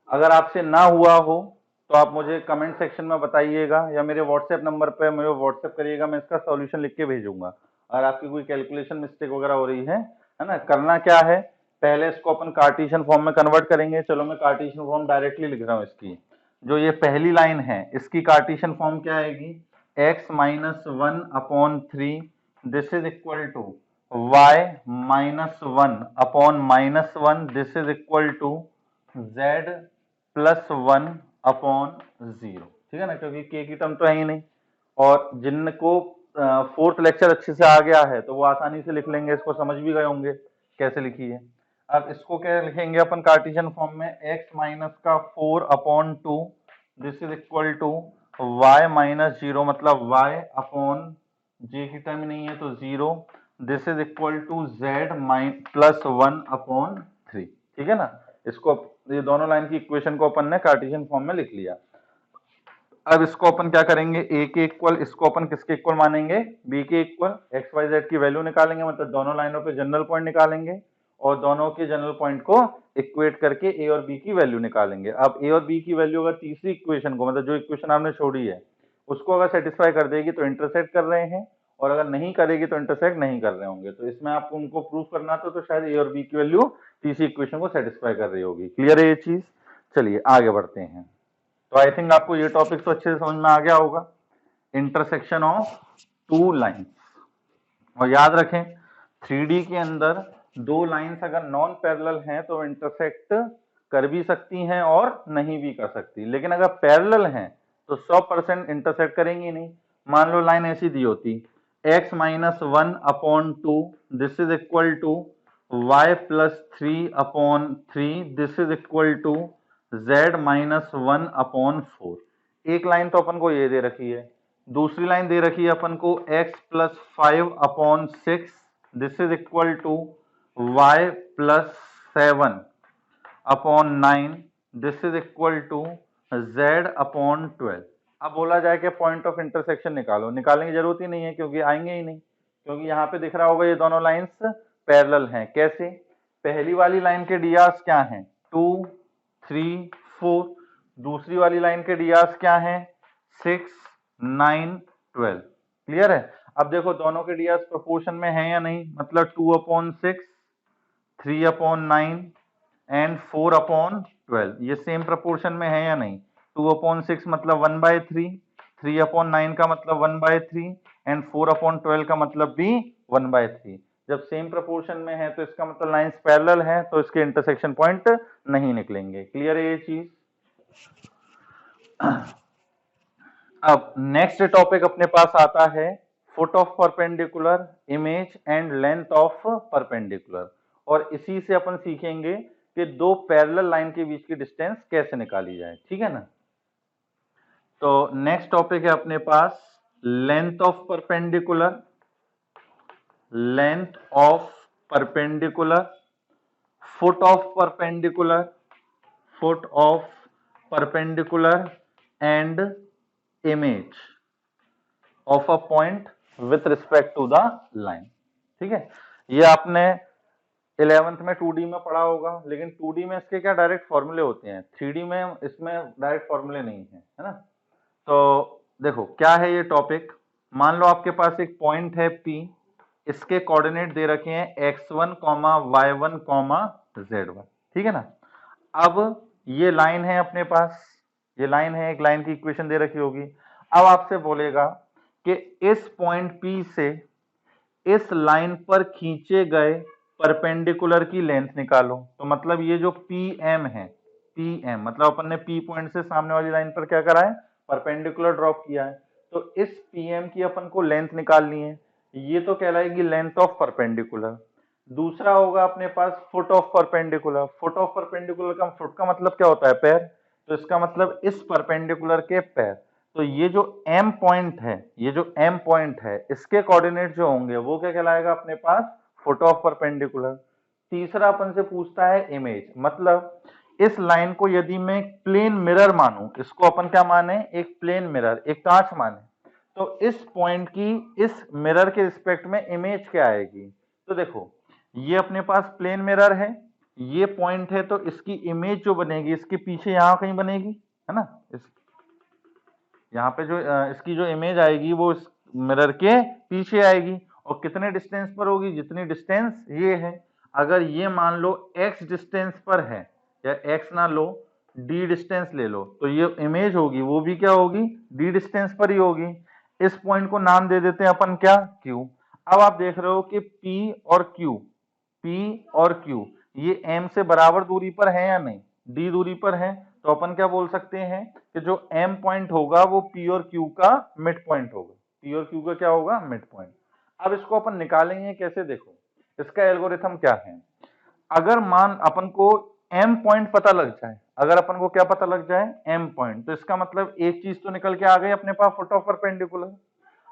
अगर आपसे ना हुआ हो तो आप मुझे कमेंट सेक्शन में बताइएगा या मेरे व्हाट्सएप नंबर पे मुझे व्हाट्सएप करिएगा, मैं इसका सॉल्यूशन लिख के भेजूंगा। अगर आपकी कोई कैलकुलेशन मिस्टेक वगैरह हो रही है ना, करना क्या है, पहले इसको अपन कार्टेशियन फॉर्म में कन्वर्ट करेंगे। चलो मैं कार्टेशियन फॉर्म डायरेक्टली लिख रहा हूँ इसकी। जो ये पहली लाइन है इसकी कार्टेशियन फॉर्म क्या आएगी, x - 1/3 this is equal to y -1/-1 this is equal to z +1/0, ठीक है ना, क्योंकि k की टर्म तो है ही नहीं। और जिनको फोर्थ लेक्चर अच्छे से आ गया है तो वो आसानी से लिख लेंगे, इसको समझ भी गए होंगे कैसे लिखी है। अब इसको क्या लिखेंगे अपन कार्टेशियन फॉर्म में, x माइनस का 4/2 this is equal to y -0 मतलब y अपॉन j की टर्म नहीं है तो 0 this is equal to z +1/3, ठीक है ना। इसको, ये दोनों लाइन की इक्वेशन को अपन ने कार्टेशियन फॉर्म में लिख लिया। अब इसको अपन क्या करेंगे, a के इक्वल, इसको अपन किसके इक्वल मानेंगे, b के इक्वल। एक्स वाई जेड की वैल्यू निकालेंगे, मतलब दोनों लाइनों पे जनरल पॉइंट निकालेंगे और दोनों के जनरल पॉइंट को इक्वेट करके a और b की वैल्यू निकालेंगे। अब a और b की वैल्यू अगर तीसरी इक्वेशन को, मतलब जो इक्वेशन आपने छोड़ी है उसको अगर सेटिस्फाई कर देगी तो इंटरसेक्ट कर रहे हैं, और अगर नहीं करेगी तो इंटरसेक्ट नहीं कर रहे होंगे। तो इसमें आपको उनको प्रूफ करना था, तो शायद a और b की वैल्यू तीसरी इक्वेशन को सेटिस्फाई कर रही होगी। क्लियर है ये चीज। चलिए आगे बढ़ते हैं। तो आई थिंक आपको ये टॉपिक तो अच्छे से समझ में आ गया होगा, इंटरसेक्शन ऑफ टू लाइंस। और याद रखें 3D के अंदर दो लाइंस अगर नॉन पैरेलल हैं तो इंटरसेक्ट कर भी सकती हैं और नहीं भी कर सकती, लेकिन अगर पैरेलल हैं तो 100% इंटरसेक्ट करेंगी नहीं। मान लो लाइन ऐसी दी होती, x - 1/2 this is equal to y +3/3 this is equal to z -1/4। एक लाइन तो अपन को ये दे रखी है, दूसरी लाइन दे रखी है अपन को x +5/6 this is equal to y +7/9 this is equal to z/12। अब बोला जाए कि पॉइंट ऑफ इंटरसेक्शन निकालो, निकालने की जरूरत ही नहीं है क्योंकि आएंगे ही नहीं, क्योंकि यहाँ पे दिख रहा होगा ये दोनों लाइंस पैरेलल हैं। कैसे, पहली वाली लाइन के डियास क्या हैं, 2 3 4, दूसरी वाली लाइन के डियास क्या हैं, 6 9 12। क्लियर है। अब देखो दोनों के डियास प्रोपोर्शन में है या नहीं, मतलब 2/6 3/9 एंड 4/12 ये सेम प्रोपोर्शन में है या नहीं। 2/6 मतलब 1/3, 3/9 का मतलब 1/3 एंड 4/12 का मतलब भी 1/3। जब सेम प्रोपोर्शन में है तो इसका मतलब लाइंस पैरेलल हैं, तो इसके इंटरसेक्शन पॉइंट नहीं निकलेंगे। क्लियर है ये चीज। अब नेक्स्ट टॉपिक अपने पास आता है foot of perpendicular, image and length of perpendicular. और इसी से अपन सीखेंगे कि दो पैरेलल लाइन के बीच की डिस्टेंस कैसे निकाली जाए, ठीक है ना। तो नेक्स्ट टॉपिक है अपने पास length of perpendicular, length of perpendicular, foot of perpendicular, foot of perpendicular and image of a point with respect to the line, ठीक है। ये आपने 11th में 2D में पढ़ा होगा, लेकिन 2D में इसके क्या डायरेक्ट फॉर्मूले होते हैं, 3D में इसमें डायरेक्ट फॉर्मूले नहीं है ना। तो देखो क्या है ये टॉपिक, मान लो आपके पास एक पॉइंट है P, इसके कोऑर्डिनेट दे रखे हैं x1, y1, z1, ठीक है ना। अब ये लाइन है अपने पास, ये लाइन है, एक लाइन की इक्वेशन दे रखी होगी। अब आपसे बोलेगा कि इस पॉइंट P से इस लाइन पर खींचे गए परपेंडिकुलर की लेंथ निकालो। तो मतलब ये जो PM है, PM मतलब अपन ने P पॉइंट से सामने वाली लाइन पर क्या करा है, परपेंडिकुलर ड्रॉप किया है। तो इस PM की अपन को लेंथ निकालनी है, ये तो कहलाएगी लेंथ ऑफ परपेंडिकुलर। दूसरा होगा अपने पास foot of perpendicular. Foot of perpendicular का फुट का मतलब क्या होता है? पैर। तो इसका मतलब इस परपेंडिकुलर के पैर। तो ये जो एम पॉइंट है, ये जो एम पॉइंट है, इसके कोऑर्डिनेट जो होंगे वो क्या कहलाएगा अपने पास? Foot of perpendicular. तीसरा अपन से पूछता है इमेज, मतलब इस लाइन को यदि मैं एक प्लेन मिरर मानूं, इसको अपन क्या माने? एक प्लेन मिरर, एक कांच माने, तो इस पॉइंट की इस मिरर के रिस्पेक्ट में इमेज क्या आएगी? तो देखो, ये अपने पास प्लेन मिरर है, ये पॉइंट है, तो इसकी इमेज जो बनेगी इसके पीछे यहां कहीं बनेगी, है ना? यहाँ पे जो इसकी जो इमेज आएगी वो इस मिरर के पीछे आएगी, और कितने डिस्टेंस पर होगी? जितनी डिस्टेंस ये है। अगर ये मान लो x डिस्टेंस पर है, या x ना लो, d डिस्टेंस ले लो, तो ये इमेज होगी वो भी क्या होगी? d डिस्टेंस पर ही होगी। इस पॉइंट को नाम दे देते हैं अपन क्या? q। अब आप देख रहे हो कि p और q ये m से बराबर दूरी पर है या नहीं? d दूरी पर है, तो अपन क्या बोल सकते हैं कि जो m पॉइंट होगा वो p और q का मिड पॉइंट होगा। p और q का क्या होगा? Mid point. अब इसको अपन निकालेंगे कैसे? देखो, इसका एल्गोरिथम क्या है। अगर मान अपन को m पॉइंट पता लग जाए, अगर अपन को क्या पता लग जाए? m पॉइंट, तो इसका मतलब एक चीज तो निकल के आ गई अपने पास, फुट ऑफ परपेंडिकुलर।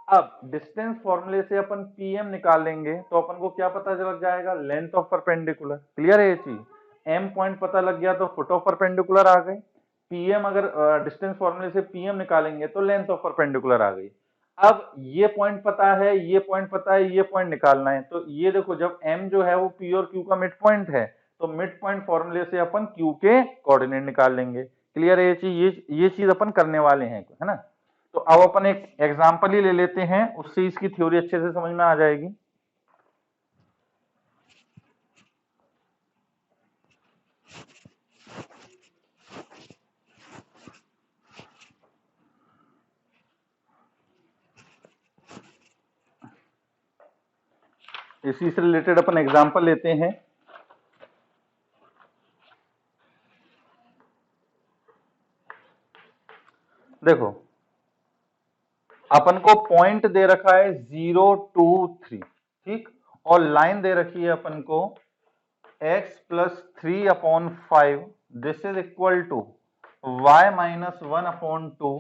अब डिस्टेंस फॉर्मूले से अपन pm निकालेंगे तो अपन को क्या पता लग जाएगा? Length of perpendicular. क्लियर है ये चीज? m पॉइंट पता लग गया तो फुट ऑफ परपेंडिकुलर आ गई। pm अगर डिस्टेंस फॉर्मूले से pm निकालेंगे तो लेंथ ऑफ परपेंडिकुलर आ गई। अब ये पॉइंट पता है, ये पॉइंट पता है, ये पॉइंट निकालना है, तो ये देखो, जब m जो है वो p और q का मिड पॉइंट है, तो मिड पॉइंट फॉर्मूले से अपन q के कोऑर्डिनेट निकाल लेंगे। क्लियर है ये चीज? ये चीज अपन करने वाले हैं, है ना? तो अब अपन एक एग्जांपल ही ले लेते हैं, उससे इसकी थ्योरी अच्छे से समझ में आ जाएगी। इसी से रिलेटेड अपन एग्जांपल लेते हैं। देखो, अपन को पॉइंट दे रखा है 0 2 3, ठीक, और लाइन दे रखी है अपन को x plus 3/5, this is equal to y minus 1/2,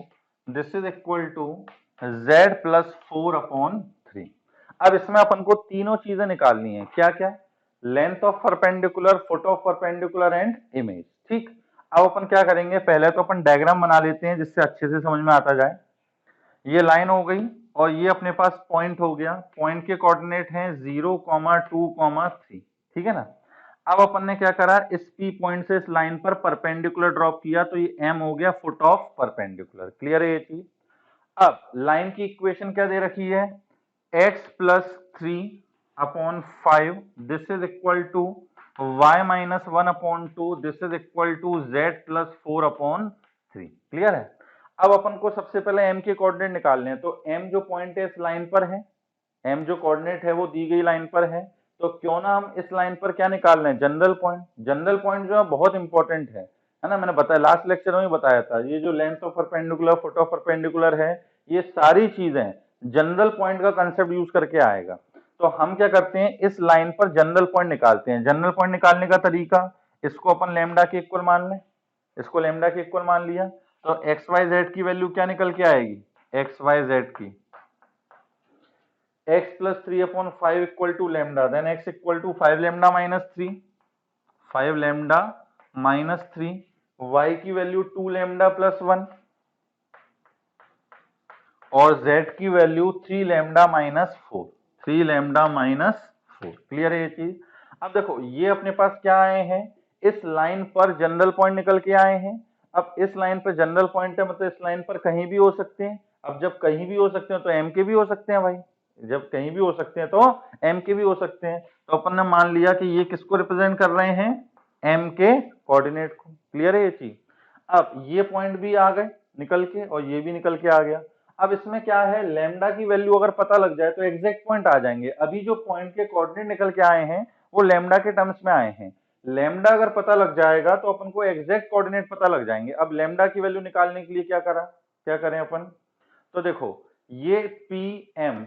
this is equal to z plus 4/3। अब इसमें अपन को तीनों चीजें निकालनी है। क्या क्या? Length of perpendicular, foot of perpendicular and image. ठीक, अब अपन क्या करेंगे? पहले तो अपन डायग्राम बना लेते हैं जिससे अच्छे से समझ में आता जाए। ये लाइन हो गई, और ये अपने पास पॉइंट हो गया। पॉइंट के कोऑर्डिनेट हैं 0, 2, 3। ठीक है ना? अब अपन ने क्या करा? इस P पॉइंट से इस लाइन पर परपेंडिकुलर ड्रॉप किया, तो ये M हो गया फुट ऑफ परपेंडिकुलर। क्लियर है ये चीज? अब लाइन की इक्वेशन क्या दे रखी है? x plus 3/5, this is equal to y minus 1/2, this is equal to z plus 4/3। Clear है? अब अपन को सबसे पहले m के कोऑर्डिनेट निकालने हैं, तो m जो पॉइंट है इस लाइन पर है, m जो कोऑर्डिनेट है वो दी गई लाइन पर है, तो क्यों ना हम इस लाइन पर क्या निकाल रहे हैं? General point. जनरल पॉइंट जो है बहुत इंपॉर्टेंट है ना? मैंने बताया, लास्ट लेक्चर में ही बताया था, ये जो length of perpendicular, foot of perpendicular है, ये सारी चीजें जनरल पॉइंट का कंसेप्ट यूज करके आएगा। तो हम क्या करते हैं? इस लाइन पर जनरल पॉइंट निकालते हैं। जनरल पॉइंट निकालने का तरीका, इसको अपन लैम्डा के इक्वल मान लें, इसको लैम्डा के इक्वल मान लिया, तो एक्स वाई जेड की वैल्यू क्या निकल के आएगी? एक्स वाई जेड की x plus 3/5 equal to lambda, then x equal to 5 lambda minus 3, 5 lambda minus 3, y की वैल्यू 2 lambda plus 1, और z की value 3 lambda minus 4, 3 lambda minus 4। Clear है ये चीज? अब देखो, ये अपने पास क्या आए हैं? इस लाइन पर जनरल पॉइंट निकल के आए हैं। अब इस लाइन पर जनरल पॉइंट है, मतलब इस लाइन पर कहीं भी हो सकते हैं। अब जब कहीं भी हो सकते हैं तो m के भी हो सकते हैं भाई, जब कहीं भी हो सकते हैं तो m के भी हो सकते हैं। तो अपन ने मान लिया कि ये किसको रिप्रेजेंट कर रहे हैं? m के कोऑर्डिनेट को। क्लियर है ये चीज? अब ये पॉइंट भी आ गए निकल के, और ये भी निकल के आ गया। अब इसमें क्या है? लैम्डा की वैल्यू अगर पता लग जाए तो एग्जैक्ट पॉइंट आ जाएंगे। अभी जो पॉइंट के कोऑर्डिनेट निकल के आए हैं वो लैम्डा के टर्म्स में आए हैं। लैम्डा अगर पता लग जाएगा तो अपन को एग्जैक्ट कोऑर्डिनेट पता लग जाएंगे। अब लैम्डा की वैल्यू निकालने के लिए क्या करें अपन? तो देखो, ये पी एम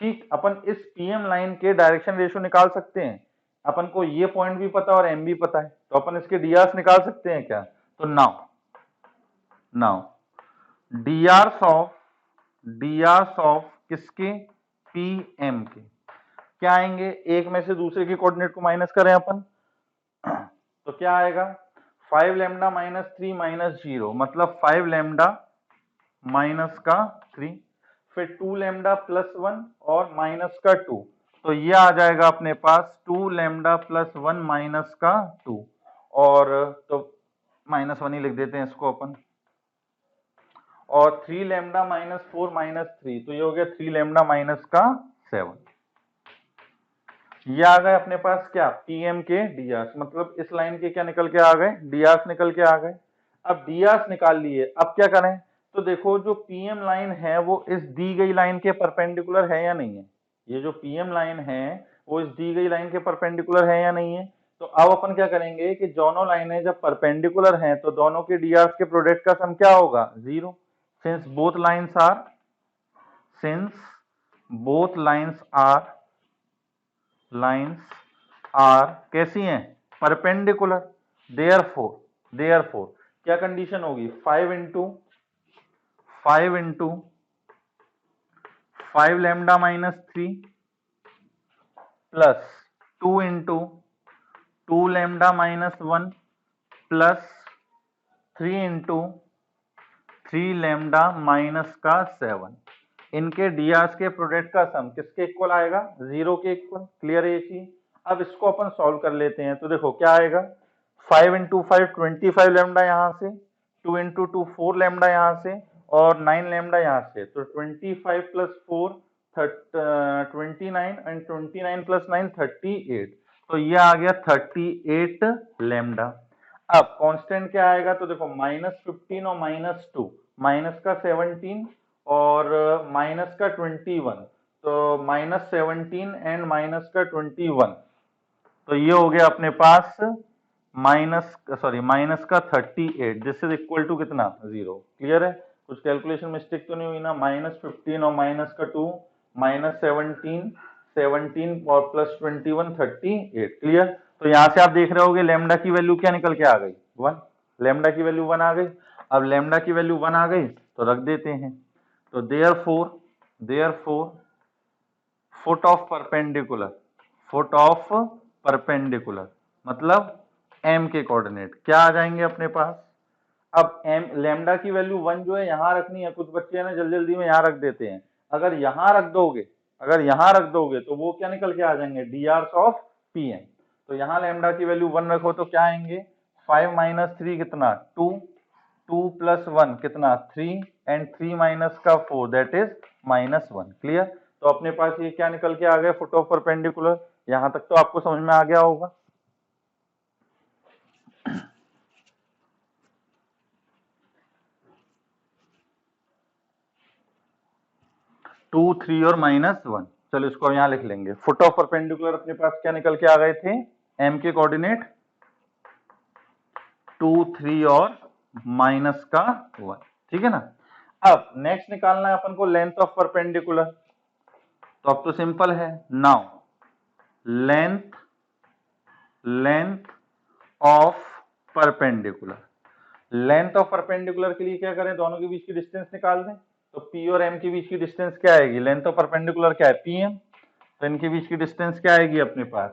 ठीक, अपन इस पीएम लाइन के डायरेक्शन रेशियो निकाल सकते हैं। अपन को ये पॉइंट भी पता और एम भी पता है, तो अपन इसके डीआर्स निकाल सकते हैं क्या? तो नाउ डीआर्स ऑफ किसके? पीएम के क्या आएंगे? एक में से दूसरे के कोऑर्डिनेट को माइनस करें अपन तो क्या आएगा? 5 लैम्डा माइनस 3 माइनस 0, मतलब 5 लैम्डा माइनस का 3, फिर 2 लैम्डा प्लस 1 और माइनस का 2, तो ये आ जाएगा अपने पास 2 लैम्डा प्लस 1 माइनस का 2, और तो माइनस 1 ही लिख देते हैं इसको अपन, और 3 लैम्डा माइनस 4 माइनस 3, तो ये हो गया 3 लैम्डा माइनस का 7। ये आ गए अपने पास क्या? पीएम के डीआर्स, मतलब इस लाइन के क्या निकल के आ गए? डीआर्स निकल के आ गए। अब डीआर्स निकाल लिए, अब क्या करें? तो देखो जो पीएम लाइन है वो इस दी गई लाइन के परपेंडिकुलर है या नहीं है? ये जो पीएम लाइन है वो इस दी गई लाइन के परपेंडिकुलर है या नहीं है? तो अब अपन क्या करेंगे कि दोनों लाइनें जब परपेंडिकुलर हैं तो दोनों के डीआर्स के प्रोडक्ट का सम क्या होगा? 0, सिंस बोथ लाइन्स आर कैसी हैं? परपेंडिकुलर। देयरफॉर क्या कंडीशन होगी? 5 lambda minus 3 plus 2 lambda minus 1 plus 3 lambda minus का 7, इनके डीआर्स के प्रोडक्ट का सम किसके इक्वल आएगा? 0 के इक्वल। क्लियर है ये चीज? अब इसको अपन सॉल्व कर लेते हैं, तो देखो क्या आएगा? 5 इंटू 5 25 लैम्डा यहाँ से, 2 इंटू 2 4 लैम्डा यहाँ से, और 9 लैम्डा यहाँ से, तो 25 प्लस 4 29 एंड 29 प्लस 9 38, तो ये आ गया 38 लैम्डा। अब कांस्टेंट क्या आएगा? तो देखो -15 और -2, माइनस का 17 और माइनस का 21, तो -17 एंड माइनस का 21, तो ये हो गया अपने पास माइनस का 38, दिस इज इक्वल टू कितना? 0। क्लियर है? कुछ कैलकुलेशन मिस्टेक तो नहीं हुई ना? -15 और माइनस का 2, -17 और प्लस 21 38। क्लियर? तो यहां से आप देख रहे होगे लेमडा की वैल्यू क्या निकल के आ गई? 1। लेमडा की वैल्यू 1 आ गई। अब लेमडा की वैल्यू 1 आ गई तो रख देते हैं, तो देयरफॉर फुट ऑफ परपेंडिकुलर मतलब m के कोऑर्डिनेट क्या आ जाएंगे अपने पास? अब m लैम्डा की वैल्यू 1 जो है यहाँ रखनी है, कुछ बच्चे ना जल्दी जल्दी में यहाँ रख देते हैं। अगर यहाँ रख दोगे तो वो क्या निकल के आ जाएंगे? डीआर्स ऑफ पीएम। तो यहाँ लैम्डा की वैल्यू 1 रखो तो क्या आएंगे? 5 माइनस 3 कितना? 2, 2 प्लस 1 कितना? 3, एंड 3 माइनस का 4 दैट इज -1। क्लियर? तो अपने पास ये क्या निकल के आ गया? Foot of perpendicular. यहां तक तो आपको समझ में आ गया होगा। टू, 3 और -1, चलो इसको यहां लिख लेंगे। फुट ऑफ परपेंडिकुलर अपने पास क्या निकल के आ गए थे? m के कोऑर्डिनेट 2, 3 और माइनस का 1। ठीक है ना? अब नेक्स्ट निकालना है अपन को लेंथ ऑफ परपेंडिकुलर। तो अब तो सिंपल है। नाउ लेंथ ऑफ परपेंडिकुलर के लिए क्या करें? दोनों के बीच की डिस्टेंस निकाल दें। तो P और M के बीच की डिस्टेंस क्या आएगी? लेंथ ऑफ परपेंडिकुलर क्या है? PM। तो इनके बीच की डिस्टेंस क्या आएगी अपने पास?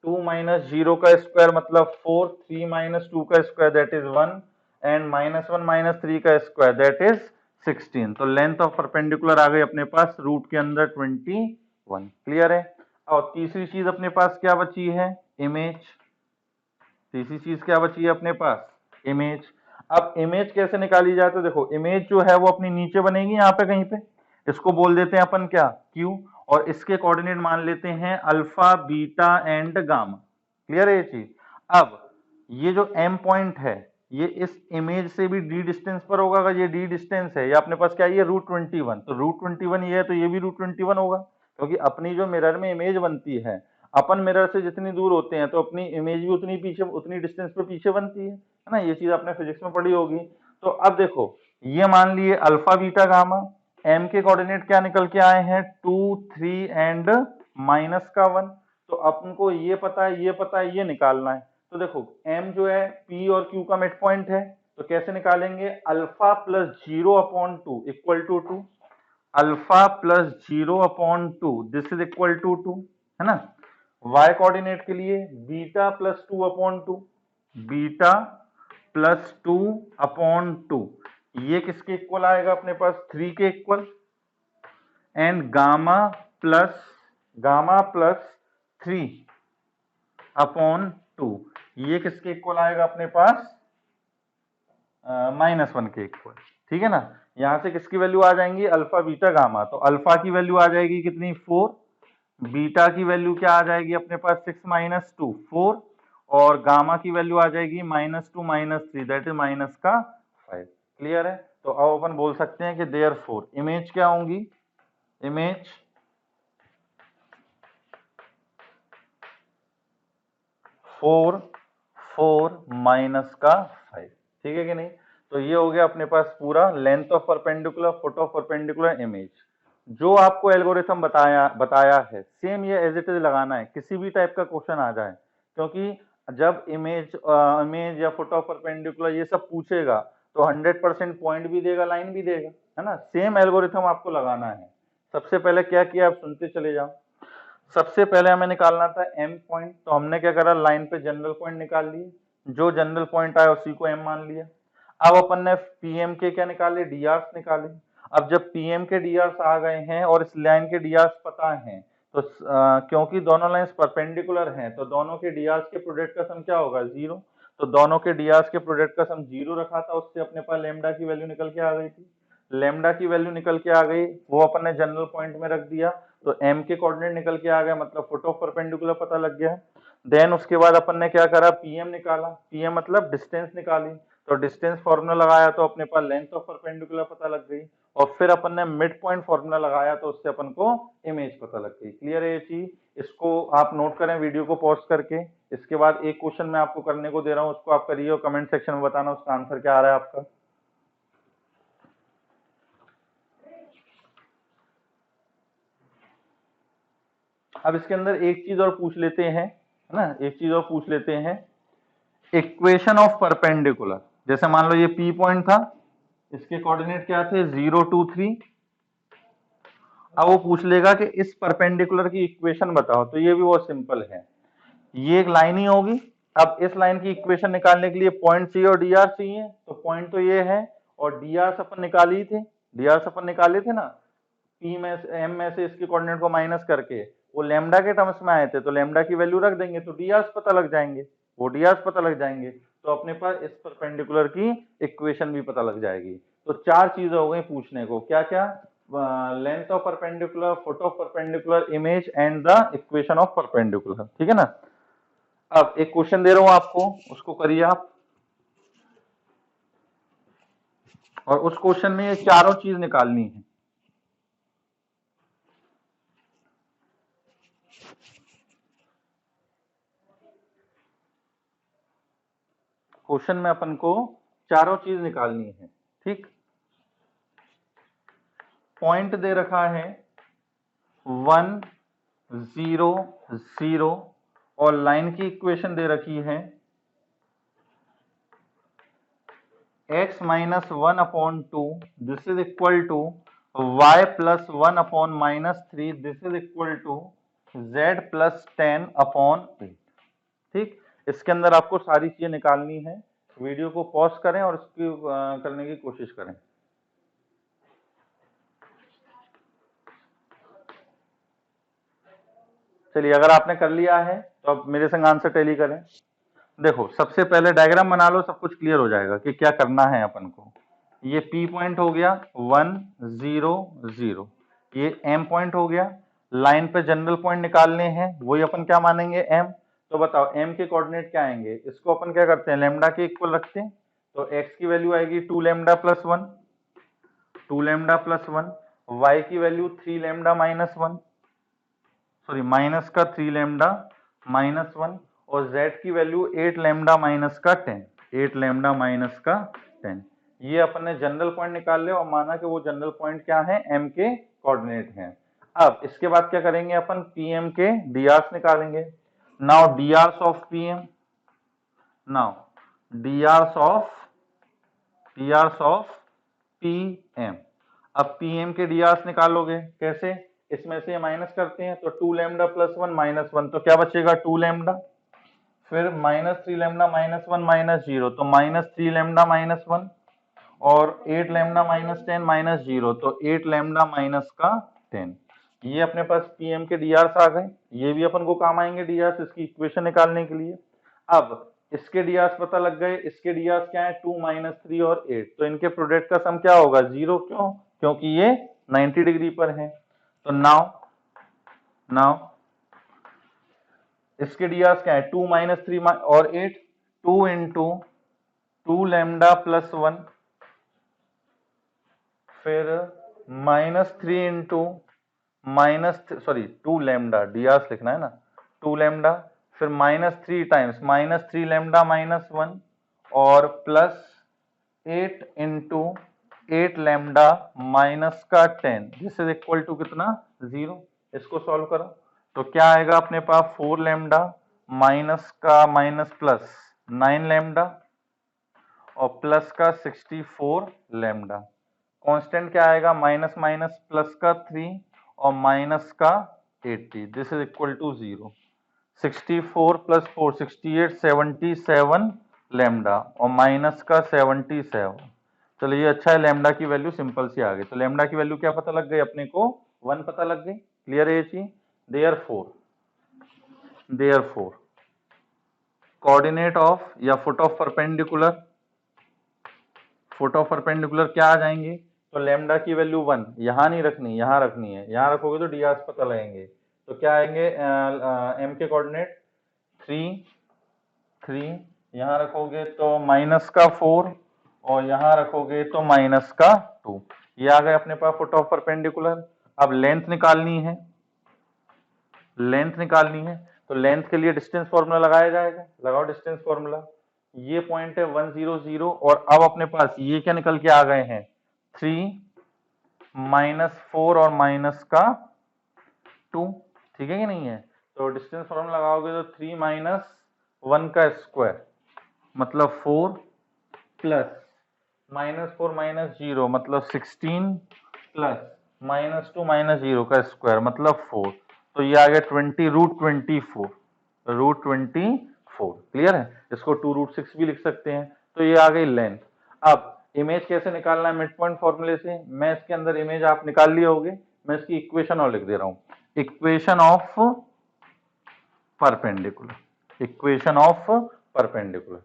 2 माइनस 0 का स्क्वायर मतलब 4, 3 माइनस 2 का square that is 1, and -1 minus 3 का स्क्वायर दैट इज 16। तो लेंथ ऑफ परपेंडिकुलर आ गई अपने पास रूट के अंदर 21। क्लियर है? और तीसरी चीज अपने पास क्या बची है? इमेज। तीसरी चीज क्या बची है अपने पास? इमेज। अब इमेज कैसे निकाली जाए? तो देखो इमेज जो है वो अपनी नीचे बनेगी यहाँ पे कहीं पे, इसको बोल देते हैं अपन क्या? Q, और इसके कोऑर्डिनेट मान लेते हैं alpha, beta and gamma. Clear है ये चीज? अब ये जो M पॉइंट है ये इस इमेज से भी d डिस्टेंस पर होगा। अगर ये d डिस्टेंस है, ये अपने पास क्या है? ये √21, तो √21 ये है तो ये भी √21 होगा, क्योंकि अपनी जो मिरर में इमेज बनती है, अपन मिरर से जितनी दूर होते हैं तो अपनी इमेज भी उतनी डिस्टेंस पे पीछे बनती है ना? ये चीज आपने फिजिक्स में पढ़ी होगी। तो अब देखो ये मान लिए अल्फा, बीटा, गामा, m के कोऑर्डिनेट क्या निकल के आए हैं 2 3 एंड -1। तो अपन को ये पता है, ये पता है, ये निकालना है। तो देखो m जो है p और q का मिड पॉइंट है, तो कैसे निकालेंगे, alpha plus 0/2 equal to 2, alpha plus 0/2 this is equal to 2, है ना। y कोऑर्डिनेट के लिए बीटा प्लस 2/2, बीटा प्लस 2/2, ये किसके इक्वल आएगा अपने पास 3 के इक्वल, एंड गामा प्लस 3/2, ये किसके इक्वल आएगा अपने पास -1 के इक्वल, ठीक है ना। यहां से किसकी वैल्यू आ जाएंगी, अल्फा बीटा गामा, तो अल्फा की वैल्यू आ जाएगी कितनी 4, बीटा की वैल्यू क्या आ जाएगी अपने पास 6 - 2 4, और गामा की वैल्यू आ जाएगी -2 - 3 दैट इज -5। क्लियर है। तो अब अपन बोल सकते हैं कि देयरफॉर इमेज क्या होंगी, इमेज 4 4 -5, ठीक है कि नहीं। तो ये हो गया अपने पास पूरा length of perpendicular, foot of perpendicular, image. जो आपको एल्गोरिथम बताया है सेम ये एज इट इज लगाना है, किसी भी टाइप का क्वेश्चन आ जाए, क्योंकि जब इमेज या फुट ऑफ परपेंडिकुलर ये सब पूछेगा तो 100% पॉइंट भी देगा, लाइन भी देगा, है ना। सेम एल्गोरिथम आपको लगाना है। सबसे पहले क्या किया, आप सुनते चले जाओ। सबसे पहले हमें निकालना था m पॉइंट, तो हमने क्या करा, लाइन पे जनरल पॉइंट निकाल लिए, जो जनरल पॉइंट आया उसी को m मान लिया। अब अपन ने pm के क्या निकाले, drs निकाले। अब जब pm के drs आ गए हैं और इस लाइन के drs पता हैं, तो क्योंकि दोनों लाइंस परपेंडिकुलर हैं तो दोनों के drs के प्रोडक्ट का सम क्या होगा 0। तो दोनों के drs के प्रोडक्ट का सम 0 रखा था, उससे अपने पास लेमडा की वैल्यू निकल के आ गई थी। लेमडा की वैल्यू निकल के आ गई, वो अपन ने जनरल पॉइंट में रख दिया, तो m के कोऑर्डिनेट निकल के आ गया, मतलब फुट ऑफ परपेंडिकुलर पता लग गया। देन उसके बाद अपन ने क्या करा, pm निकाला, pm मतलब डिस्टेंस निकाली, तो डिस्टेंस फॉर्मूला लगाया तो अपने पास लेंथ ऑफ परपेंडिकुलर पता लग गई, और फिर अपन ने मिड पॉइंट फॉर्मूला लगाया तो उससे अपन को इमेज पता लग गई। क्लियर है ये चीज, इसको आप नोट करें वीडियो को पॉज करके। इसके बाद एक क्वेश्चन मैं आपको करने को दे रहा हूँ, उसको आप करिए और कमेंट सेक्शन में बताना उसका आंसर क्या आ रहा है आपका। अब इसके अंदर एक चीज और पूछ लेते हैं, है ना, एक चीज और पूछ लेते हैं, इक्वेशन ऑफ परपेंडिकुलर। जैसे मान लो ये P पॉइंट था, इसके कोऑर्डिनेट क्या थे 0 2 3। अब वो पूछ लेगा कि इस परपेंडिकुलर की इक्वेशन बताओ, तो ये भी बहुत सिंपल है, ये एक लाइन ही होगी। अब इस लाइन की इक्वेशन निकालने के लिए पॉइंट चाहिए और डी आर चाहिए, तो पॉइंट तो ये है और डी आर अपन निकाली थे, डी आर अपन निकाले थे ना, पी में से एम में से इसके कोऑर्डिनेट को माइनस करके वो लेमडा के टर्म्स में आए थे, तो लेमडा की वैल्यू रख देंगे तो डी आर पता लग जाएंगे, वो डी आर पता लग जाएंगे, तो अपने पास इस परपेंडिकुलर की इक्वेशन भी पता लग जाएगी। तो चार चीजें हो गई पूछने को, क्या क्या, length of perpendicular, foot of perpendicular, image and the equation of perpendicular, ठीक है ना। अब एक क्वेश्चन दे रहा हूं आपको, उसको करिए आप, और उस क्वेश्चन में ये चारों चीज निकालनी है। क्वेश्चन में अपन को चारों चीज निकालनी है, ठीक। पॉइंट दे रखा है 1 0 0, और लाइन की इक्वेशन दे रखी है x - 1/2 this is equal to y + 1/-3 this is equal to z + 10/8। ठीक, इसके अंदर आपको सारी चीजें निकालनी है। वीडियो को पॉज करें और इसकी करने की कोशिश करें। चलिए, अगर आपने कर लिया है तो अब मेरे संग आंसर टैली करें। देखो, सबसे पहले डायग्राम बना लो, सब कुछ क्लियर हो जाएगा कि क्या करना है अपन को। ये P पॉइंट हो गया 1 0 0, ये M पॉइंट हो गया। लाइन पे जनरल पॉइंट निकालने हैं, वही अपन क्या मानेंगे M। तो बताओ M के कोऑर्डिनेट क्या आएंगे, इसको अपन क्या करते हैं लेमडा के इक्वल रखते हैं, तो x की वैल्यू आएगी 2 lambda plus 1, 2 lambda plus 1, y की value 3 lambda minus 1, sorry minus का 3 लैम्डा माइनस 1, और z की वैल्यू 8 लैम्डा माइनस का 10, 8 लैम्डा माइनस का 10। ये अपन ने जनरल पॉइंट निकाल लिया और माना कि वो जनरल पॉइंट क्या है, एम के कोऑर्डिनेट हैं। अब इसके बाद क्या करेंगे अपन, पीएम के डीआर्स निकालेंगे। Now DRs of PM, now DRs of PM. अब पीएम के डीआर्स निकालोगे कैसे, इसमें से माइनस करते हैं तो 2 लैम्डा प्लस 1 माइनस 1, तो क्या बचेगा 2 लैम्डा, फिर माइनस 3 लैम्डा माइनस 1 माइनस 0, तो माइनस 3 लैम्डा माइनस 1, और 8 लैम्डा माइनस 10 माइनस 0, तो 8 लैम्डा माइनस का 10। ये अपने पास पीएम के डीआर्स आ गए, ये भी अपन को काम आएंगे डीआर्स इसकी इक्वेशन निकालने के लिए। अब इसके डीआर्स पता लग गए, इसके डीआर्स क्या है 2 माइनस 3 और 8, तो इनके प्रोडक्ट का सम क्या होगा 0, क्यों, क्योंकि ये 90 डिग्री पर है। तो नाउ इसके डीआर्स क्या है 2 माइनस 3 और 8, 2 इंटू 2 लैम्डा प्लस 1, फिर माइनस 3 इंटू सॉरी 2 लैम्डा, डीआर्स लिखना है ना, 2 लैम्डा, फिर minus 3 times minus 3 lambda minus 1, और प्लस 8 इंटू 8 लैम्डा माइनस का 10, दिस इज इक्वल टू कितना 0। इसको सॉल्व करो तो क्या आएगा अपने पास 4 लैम्डा माइनस का माइनस प्लस 9 लैम्डा और प्लस का 64 लैम्डा। कांस्टेंट क्या आएगा, माइनस माइनस प्लस का 3 और माइनस का 80, this is equal to 0। 64 plus 4 68 77 lambda और माइनस का 77। चलिए अच्छा है, लैम्डा की वैल्यू सिंपल सी आ गई। तो लैम्डा की वैल्यू क्या पता लग गई अपने को, 1 पता लग गई। क्लियर है ये चीज। देयरफॉर कोऑर्डिनेट ऑफ या फुट ऑफ परपेंडिकुलर क्या आ जाएंगे, तो लैम्डा की वैल्यू 1 यहां नहीं रखनी, यहां रखनी है, यहां रखोगे तो डीआर पता लगेंगे। तो क्या आएंगे एम के कोऑर्डिनेट 3 यहां रखोगे तो माइनस का 4 और यहां रखोगे तो माइनस का 2। ये आ गए अपने पास फुट ऑफ परपेंडिकुलर। अब लेंथ निकालनी है, तो लेंथ के लिए डिस्टेंस फॉर्मूला लगाया जाएगा, लगाओ डिस्टेंस फॉर्मूला। ये पॉइंट है 1 0 0 और अब अपने पास ये क्या निकल के आ गए हैं 3 माइनस 4 और माइनस का 2, ठीक है कि नहीं है। तो डिस्टेंस फॉर्मूला लगाओगे तो 3 माइनस 1 का स्क्वायर मतलब 4 प्लस माइनस 4 माइनस 0 मतलब 16 प्लस माइनस 2 माइनस 0 का स्क्वायर मतलब 4, तो ये आ गया 20 रूट 24। क्लियर है, इसको 2 रूट 6 भी लिख सकते हैं। तो ये आ गई लेंथ। अब इमेज कैसे निकालना है मिड पॉइंट फॉर्मूले से, मैं इसके अंदर इमेज आप निकाल लिए होगे, मैं इसकी इक्वेशन और लिख दे रहा हूं, इक्वेशन ऑफ परपेंडिकुलर,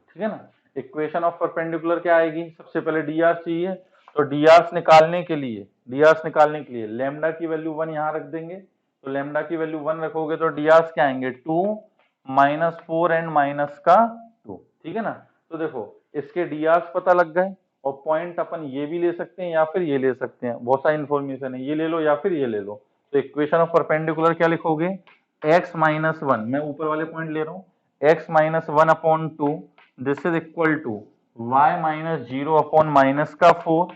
ठीक है ना। इक्वेशन ऑफ परपेंडिकुलर क्या आएगी, सबसे पहले डीआर चाहिए, तो डीआर निकालने के लिए लैम्डा की वैल्यू 1 यहां रख देंगे, तो लैम्डा की वैल्यू 1 रखोगे तो डीआर क्या आएंगे 2 माइनस 4 एंड माइनस का 2, ठीक है ना। तो देखो इसके डीआर पता लग गए, और पॉइंट अपन ये भी ले सकते हैं या फिर ये ले सकते हैं, बहुत सारी इंफॉर्मेशन है, ये ले लो या फिर ये ले लो। तो इक्वेशन ऑफ परपेंडिकुलर क्या लिखोगे, x माइनस 1, मैं ऊपर वाले पॉइंट ले रहा हूँ, x minus 1 upon 2, this is equal to y minus 0 upon minus का 4,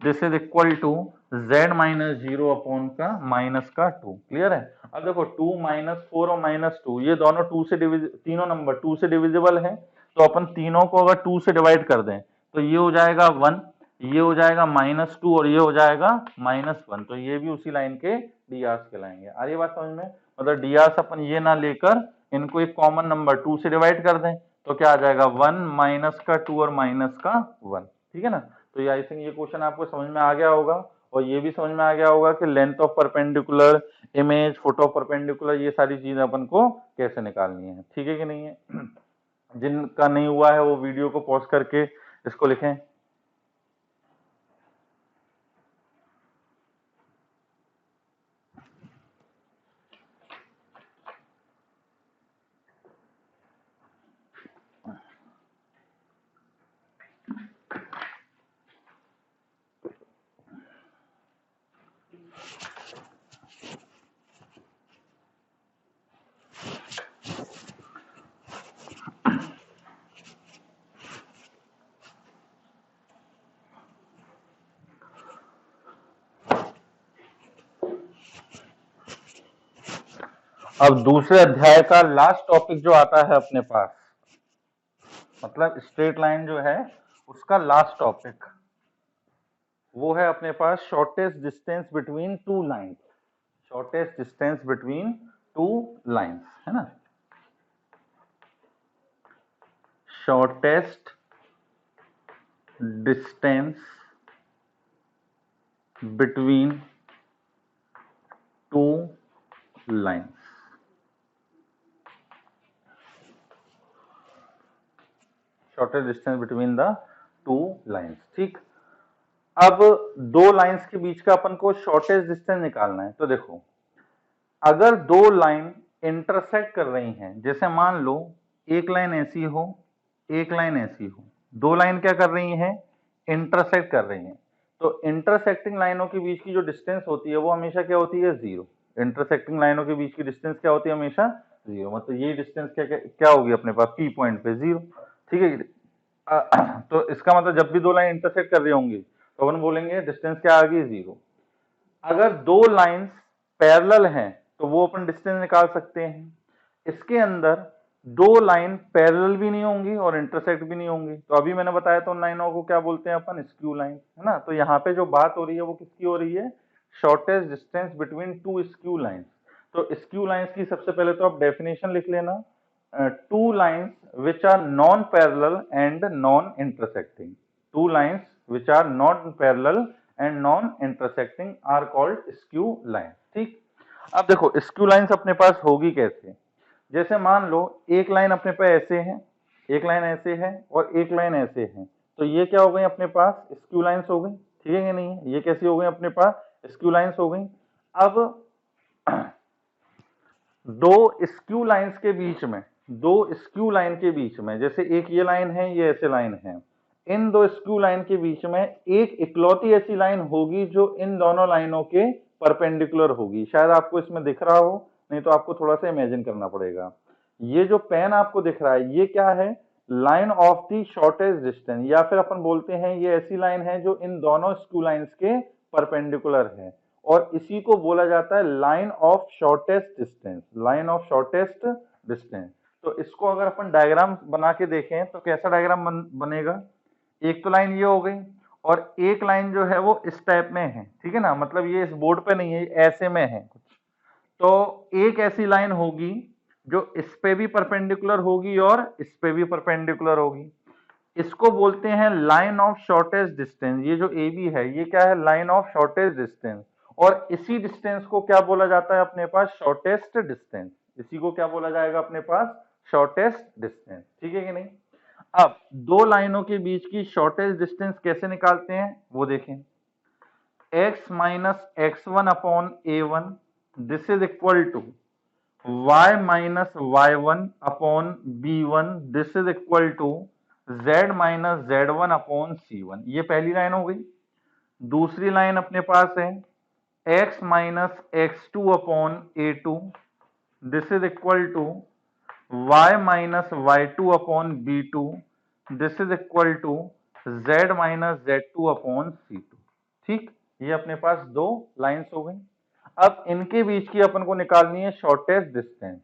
this is equal to z minus 0 upon का माइनस का 2। क्लियर है। अब देखो 2 माइनस 4 और माइनस 2 ये दोनों 2 से तीनों नंबर 2 से डिविजिबल है, तो अपन तीनों को अगर 2 से डिवाइड कर दें तो ये हो जाएगा 1, ये हो जाएगा माइनस 2 और ये हो जाएगा माइनस 1, तो ये भी उसी लाइन के डीआर्स कहलाएंगे। आ रही बात समझ में, मतलब डीआर्स अपन ये ना लेकर इनको एक कॉमन नंबर 2 से डिवाइड कर दें तो क्या आ जाएगा 1 माइनस का 2 और माइनस का 1, ठीक है ना। तो ये आई थिंक ये क्वेश्चन आपको समझ में आ गया होगा, और ये भी समझ में आ गया होगा कि length of perpendicular, image, foot of perpendicular, ये सारी चीजें अपन को कैसे निकालनी है, ठीक है कि नहीं है। जिनका नहीं हुआ है वो वीडियो को पॉज करके इसको लिखें। अब दूसरे अध्याय का लास्ट टॉपिक जो आता है अपने पास, मतलब स्ट्रेट लाइन जो है उसका लास्ट टॉपिक, वो है अपने पास shortest distance between two lines. Shortest distance between two lines, है ना। Shortest distance between two lines. Shortest distance between the two lines, ठीक। अब दो लाइंस के बीच का अपन को शॉर्टेस्ट डिस्टेंस निकालना है। तो देखो, अगर दो लाइन इंटरसेक्ट कर रही हैं, जैसे मान लो एक लाइन ऐसी हो, एक लाइन ऐसी हो, दो लाइन क्या कर रही हैं, इंटरसेक्ट कर रही हैं। तो इंटरसेक्टिंग लाइनों के बीच की जो डिस्टेंस होती है वो हमेशा क्या होती है, जीरो। इंटरसेक्टिंग लाइनों के बीच की डिस्टेंस क्या होती है, हमेशा जीरो। मतलब ये डिस्टेंस क्या क्या, क्या होगी अपने पास, पी पॉइंट पे जीरो, ठीक है। तो इसका मतलब जब भी दो लाइन इंटरसेक्ट कर रही होंगी तो अपन बोलेंगे डिस्टेंस क्या आ गई, जीरो। अगर दो लाइंस पैरेलल हैं तो वो अपन डिस्टेंस निकाल सकते हैं। इसके अंदर दो लाइन पैरेलल भी नहीं होंगी और इंटरसेक्ट भी नहीं होंगी, तो अभी मैंने बताया तो उन लाइनों को क्या बोलते हैं अपन, स्क्यू लाइन, है ना। तो यहाँ पे जो बात हो रही है वो किसकी हो रही है, shortest distance between two skew lines. तो स्क्यू लाइंस की सबसे पहले तो आप डेफिनेशन लिख लेना, two lines which are non parallel and non intersecting. Two lines which are non parallel and non intersecting are called skew line, ठीक। अब देखो स्क्यू लाइंस अपने पास होगी कैसे, जैसे मान लो एक लाइन अपने पास ऐसे है, एक लाइन ऐसे है और एक लाइन ऐसे है, तो ये क्या हो गई अपने पास, स्क्यू लाइंस हो गई, ठीक है कि नहीं। ये कैसी हो गई अपने पास, स्क्यू लाइंस हो गई। अब दो स्क्यू लाइंस के बीच में, दो स्क्यू लाइन के बीच में, जैसे एक ये लाइन है, ये ऐसे लाइन है, इन दो स्क्यू लाइन के बीच में एक इकलौती ऐसी लाइन होगी जो इन दोनों लाइनों के परपेंडिकुलर होगी। शायद आपको इसमें दिख रहा हो, नहीं तो आपको थोड़ा सा इमेजिन करना पड़ेगा। ये जो पेन आपको दिख रहा है ये क्या है, line of the shortest distance, या फिर अपन बोलते हैं ये ऐसी लाइन है जो इन दोनों स्क्यू लाइंस के परपेंडिकुलर है, और इसी को बोला जाता है line of shortest distance. Line of shortest distance. तो इसको अगर अपन डायग्राम बना के देखें तो कैसा डायग्राम बनेगा, एक तो लाइन ये हो गई और एक लाइन जो है वो इस टाइप में है, ठीक है ना। मतलब ये इस बोर्ड पे नहीं है, ऐसे में है कुछ। तो एक ऐसी लाइन होगी जो इस पे भी परपेंडिकुलर होगी और इस पे भी परपेंडिकुलर होगी, इसको बोलते हैं लाइन ऑफ शॉर्टेस्ट डिस्टेंस। ये जो ए बी है ये क्या है, लाइन ऑफ शॉर्टेस्ट डिस्टेंस। और इसी डिस्टेंस को क्या बोला जाता है अपने पास, शॉर्टेस्ट डिस्टेंस। इसी को क्या बोला जाएगा अपने पास, शॉर्टेस्ट डिस्टेंस, ठीक है कि नहीं। अब दो लाइनों के बीच की शॉर्टेस्ट डिस्टेंस कैसे निकालते हैं वो देखें, x minus x one upon a one, this is equal to y minus y one upon b one, this is equal to z minus z one upon c one. ये पहली line हो गई। दूसरी लाइन अपने पास है x minus x two upon a two, this is equal to y minus y two upon b two, this is equal to z minus z two upon c two, ठीक। ये अपने पास दो लाइंस हो गई। अब इनके बीच की अपन को निकालनी है शॉर्टेस्ट डिस्टेंस।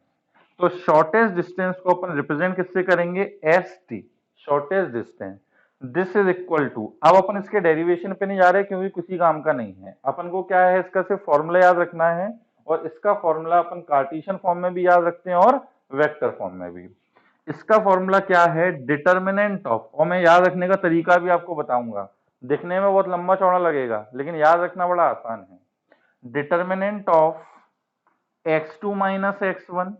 तो शॉर्टेस्ट डिस्टेंस को अपन रिप्रेजेंट किससे करेंगे, S T, shortest distance. This is equal to, अब अपन इसके डेरिवेशन पे नहीं जा रहे क्योंकि किसी काम का नहीं है। अपन को क्या है, इसका सिर्फ फॉर्मूला याद रखना है, और इसका फॉर्मूला अपन कार्टेशियन फॉर्म में भी याद रखते हैं और वेक्टर फॉर्म में भी। इसका फॉर्मूला क्या है, डिटर्मिनेंट ऑफ, और मैं याद रखने का तरीका भी आपको बताऊंगा। दिखने में बहुत लंबा चौड़ा लगेगा लेकिन याद रखना बड़ा आसान है। Determinant of x2 minus x one,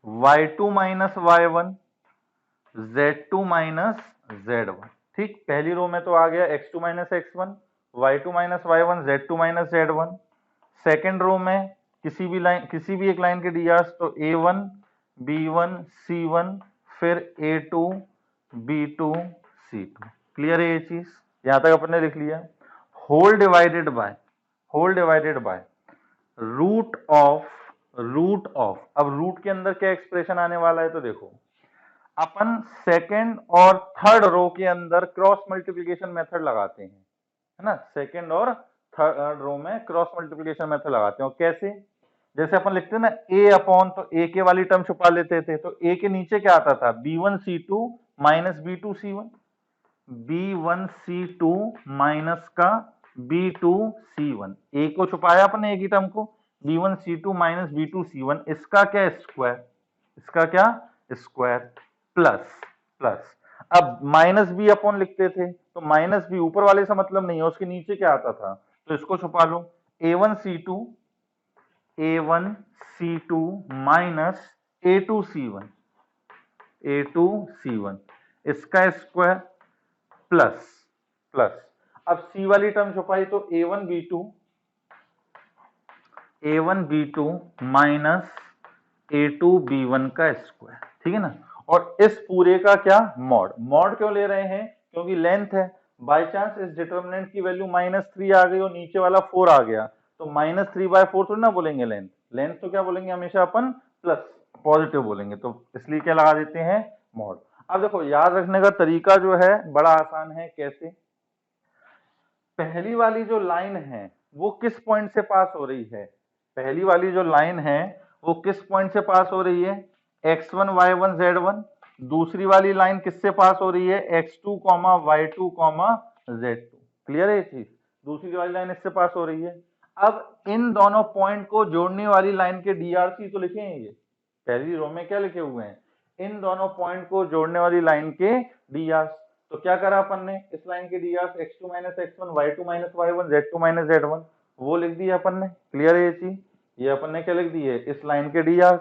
y2 minus y one, z2 minus z one, ठीक। पहली रो में तो आ गया x2 minus x one, y2 minus y one, z2 minus z one. Second row में किसी भी लाइन, किसी भी एक लाइन के डीआर्स, तो a1 b1 c1 फिर a2 b2 c2। क्लियर है ये चीज, यहां तक अपन ने लिख लिया। Whole divided by, whole divided by root of, root of. अब रूट के अंदर क्या एक्सप्रेशन आने वाला है, तो देखो अपन सेकंड और थर्ड रो के अंदर क्रॉस मल्टीप्लिकेशन मेथड लगाते हैं, है ना। सेकंड और थर्ड रो में क्रॉस मल्टीप्लिकेशन मेथड लगाते हैं। कैसे, जैसे अपन लिखते हैं ना a अपॉन, तो a के वाली टर्म छुपा लेते थे, तो a के नीचे क्या आता था, b1c2 minus b2c1, b1c2 minus का b2c1, a को छुपाया अपने a की टर्म को, b1c2 माइनस b2c1, इसका क्या स्क्वायर, इसका क्या स्क्वायर, प्लस प्लस। अब माइनस बी अपॉन लिखते थे, तो माइनस बी ऊपर वाले से मतलब नहीं है, उसके नीचे क्या आता था, तो इसको छुपा लो, a1c2 माइनस a2c1 इसका स्क्वायर प्लस प्लस। अब सी वाली टर्म छुपाई तो a1b2 माइनस a2b1 का स्क्वायर, ठीक है ना। और इस पूरे का क्या मॉड, मॉड क्यों ले रहे हैं, क्योंकि लेंथ है, बाय चांस इस डिटर्मिनेंट की वैल्यू -3 आ गई और नीचे वाला 4 आ गया, तो -3/4 थोड़ी ना बोलेंगे लेंथ, लेंथ तो क्या बोलेंगे हमेशा अपन प्लस पॉजिटिव बोलेंगे, तो इसलिए क्या लगा देते हैं मॉड। अब देखो याद रखने का तरीका जो है बड़ा आसान है, कैसे, पहली वाली जो लाइन है वो किस पॉइंट से पास हो रही है, पहली वाली जो लाइन है वो किस पॉइंट से पास हो रही है, x1 y1 z1, दूसरी वाली लाइन किससे पास हो रही है, x2 y2 z2, क्लियर है ये चीज, दूसरी वाली लाइन इससे पास हो रही है। अब इन दोनों पॉइंट को जोड़ने वाली लाइन के डीआरसी तो लिखे हैं, ये पहली रो में क्या लिखे हुए हैं, इन दोनों पॉइंट को जोड़ने वाली लाइन के डीआर, तो क्या करा अपन ने, इस लाइन के D R x2 minus x1 y2 minus y1 z2 minus z1 वो लिख दिया अपन ने, क्लियर है ये चीज, ये अपन ने क्या लिख दी है, इस लाइन के डीआर।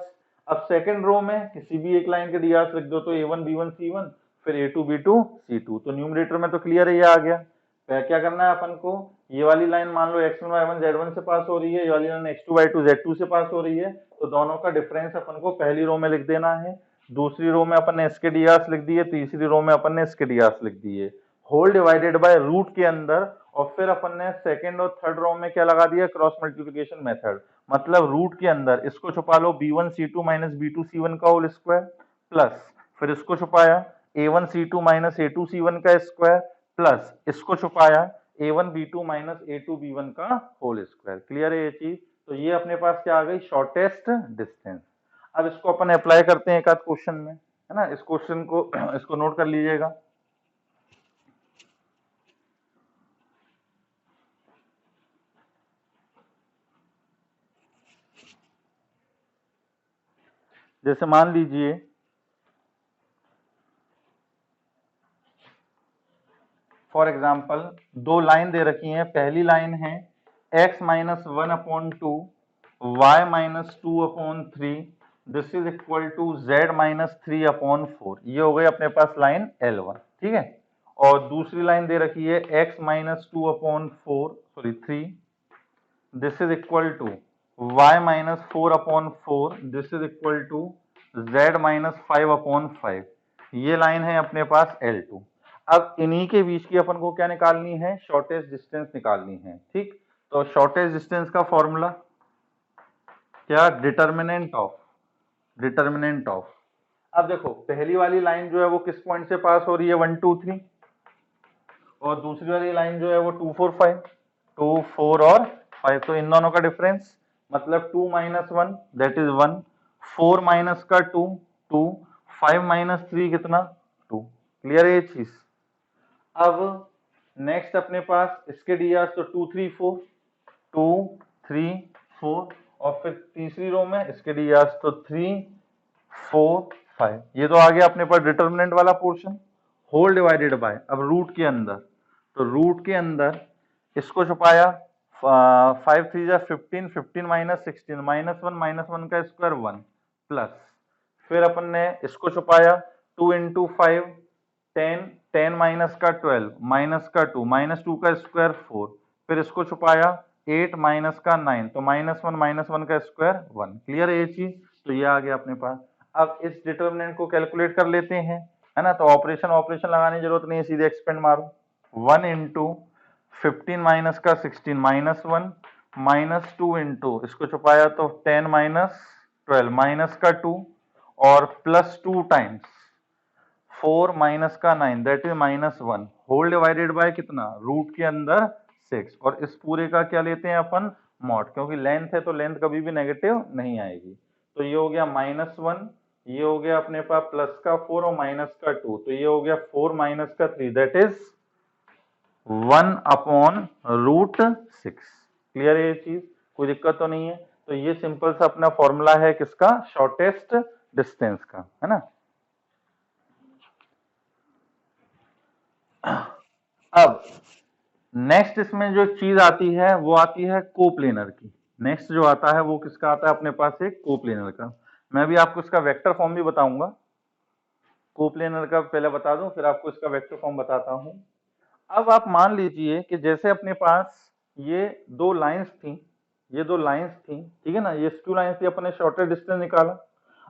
अब सेकंड रो में किसी भी एक लाइन के डीआर लिख दो, तो a1 b1 c1 फिर a2 b2 c2, तो न्यूमरेटर में तो क्लियर है ये आ गया। फिर क्या करना है अपन को, ये वाली लाइन मान लो x1 y1 z1 से पास हो रही है, ये वाली लाइन x2 y2 z2 से पास हो रही है, तो दोनों का डिफरेंस अपन को पहली रो में लिख देना है, दूसरी रो में अपन ने इसके डीआर लिख दिए, तीसरी रो में अपन ने इसके डीआर लिख दिए, होल डिवाइडेड बाय रूट के अंदर, और फिर अपन ने सेकंड और थर्ड रो में क्या लगा दिया, क्रॉस मल्टीप्लिकेशन मेथड, मतलब रूट के अंदर इसको छुपा लो b1c2 माइनस b2c1 का होल स्क्वायर, प्लस फिर इसको छुपाया a1c2 माइनस a2c1 का स्क्वायर, प्लस इसको छुपाया a1b2 माइनस a2b1 का होल स्क्वायर, क्लियर है ये चीज। तो ये अपने पास क्या आ गई, शॉर्टेस्ट डिस्टेंस। अब इसको अपन अप्लाई करते हैं एक आध क्वेश्चन में, है ना, इस क्वेश्चन को इसको नोट कर लीजिएगा। जैसे मान लीजिए फॉर एग्जाम्पल दो लाइन दे रखी हैं, पहली लाइन है x minus 1/2 y minus 2/3 this is equal to z minus 3/4, ये हो गई अपने पास लाइन L1, ठीक है। और दूसरी लाइन दे रखी है x minus 3 this is equal to y minus 4/4 this is equal to z minus 5/5, ये लाइन है अपने पास L2। अब इन्हीं के बीच की अपन को क्या निकालनी है, शॉर्टेस्ट डिस्टेंस निकालनी है, ठीक। तो शॉर्टेस्ट डिस्टेंस का फॉर्मूला क्या, डिटर्मिनेंट ऑफ। अब देखो पहली वाली लाइन जो है वो किस पॉइंट से पास हो रही है, 1 2 3, और दूसरी वाली लाइन जो है वो 2 4 5, 2 4 और 5, तो इन दोनों का डिफरेंस मतलब 2 माइनस 1 दैट इज 1, 4 माइनस का 2 2, 5 माइनस 3 कितना 2, क्लियर है ये चीज। अब नेक्स्ट अपने पास इसके डीआर तो 2 3 4 2 3 4, और फिर तीसरी रो में इसके डीआर तो 3 4 5, ये तो आ गया अपने पास डिटर्मिनेंट वाला पोर्शन, होल डिवाइडेड बाय, अब रूट के अंदर, तो रूट के अंदर इसको छुपाया 5 3 जा 15, 15 माइनस 16 माइनस वन का स्क्वायर 1, प्लस फिर अपन ने इसको छुपाया 2 इंटू 5 10, 10 माइनस का 12 माइनस का 2 माइनस 2 का स्क्वायर 4, फिर इसको छुपाया 8 माइनस का 9, तो माइनस वन का स्क्वायर 1, क्लियर है ये चीज। तो ये आ गया अपने पास। अब इस डिटर्मिनेंट को कैलकुलेट कर लेते हैं, है ना, तो ऑपरेशन लगाने की जरूरत नहीं है, सीधे एक्सपेंड मारो, 1 इंटू 15 माइनस का 16 माइनस 1 माइनस 2 इंटू इसको छुपाया तो 10 माइनस 12 माइनस का 2 और प्लस 2 टाइम्स 4 माइनस का 9 that is -1, whole divided by कितना, रूट के अंदर 6, और इस पूरे का क्या लेते हैं अपन, मॉड, क्योंकि लेंथ है तो लेंथ कभी भी नेगेटिव नहीं आएगी। तो ये हो गया -1, ये हो गया अपने पास प्लस का 4 और माइनस का 2, तो ये हो गया 4 माइनस का 3, दैट इज 1/√6। क्लियर है ये चीज, कोई दिक्कत तो नहीं है। तो ये सिंपल सा अपना फॉर्मूला है किसका, शॉर्टेस्ट डिस्टेंस का, है ना। अब नेक्स्ट इसमें जो चीज आती है वो आती है कोप्लेनर की। नेक्स्ट जो आता है वो किसका आता है अपने पास, एक कोप्लेनर का। मैं भी आपको इसका वेक्टर फॉर्म भी बताऊंगा, कोप्लेनर का पहले बता दूं फिर आपको इसका वेक्टर फॉर्म बताता हूं। अब आप मान लीजिए कि जैसे अपने पास ये दो लाइंस थी, ये दो लाइंस थी, ठीक है ना, ये स्क्यू लाइंस थी, अपने शॉर्टेस्ट डिस्टेंस निकाला।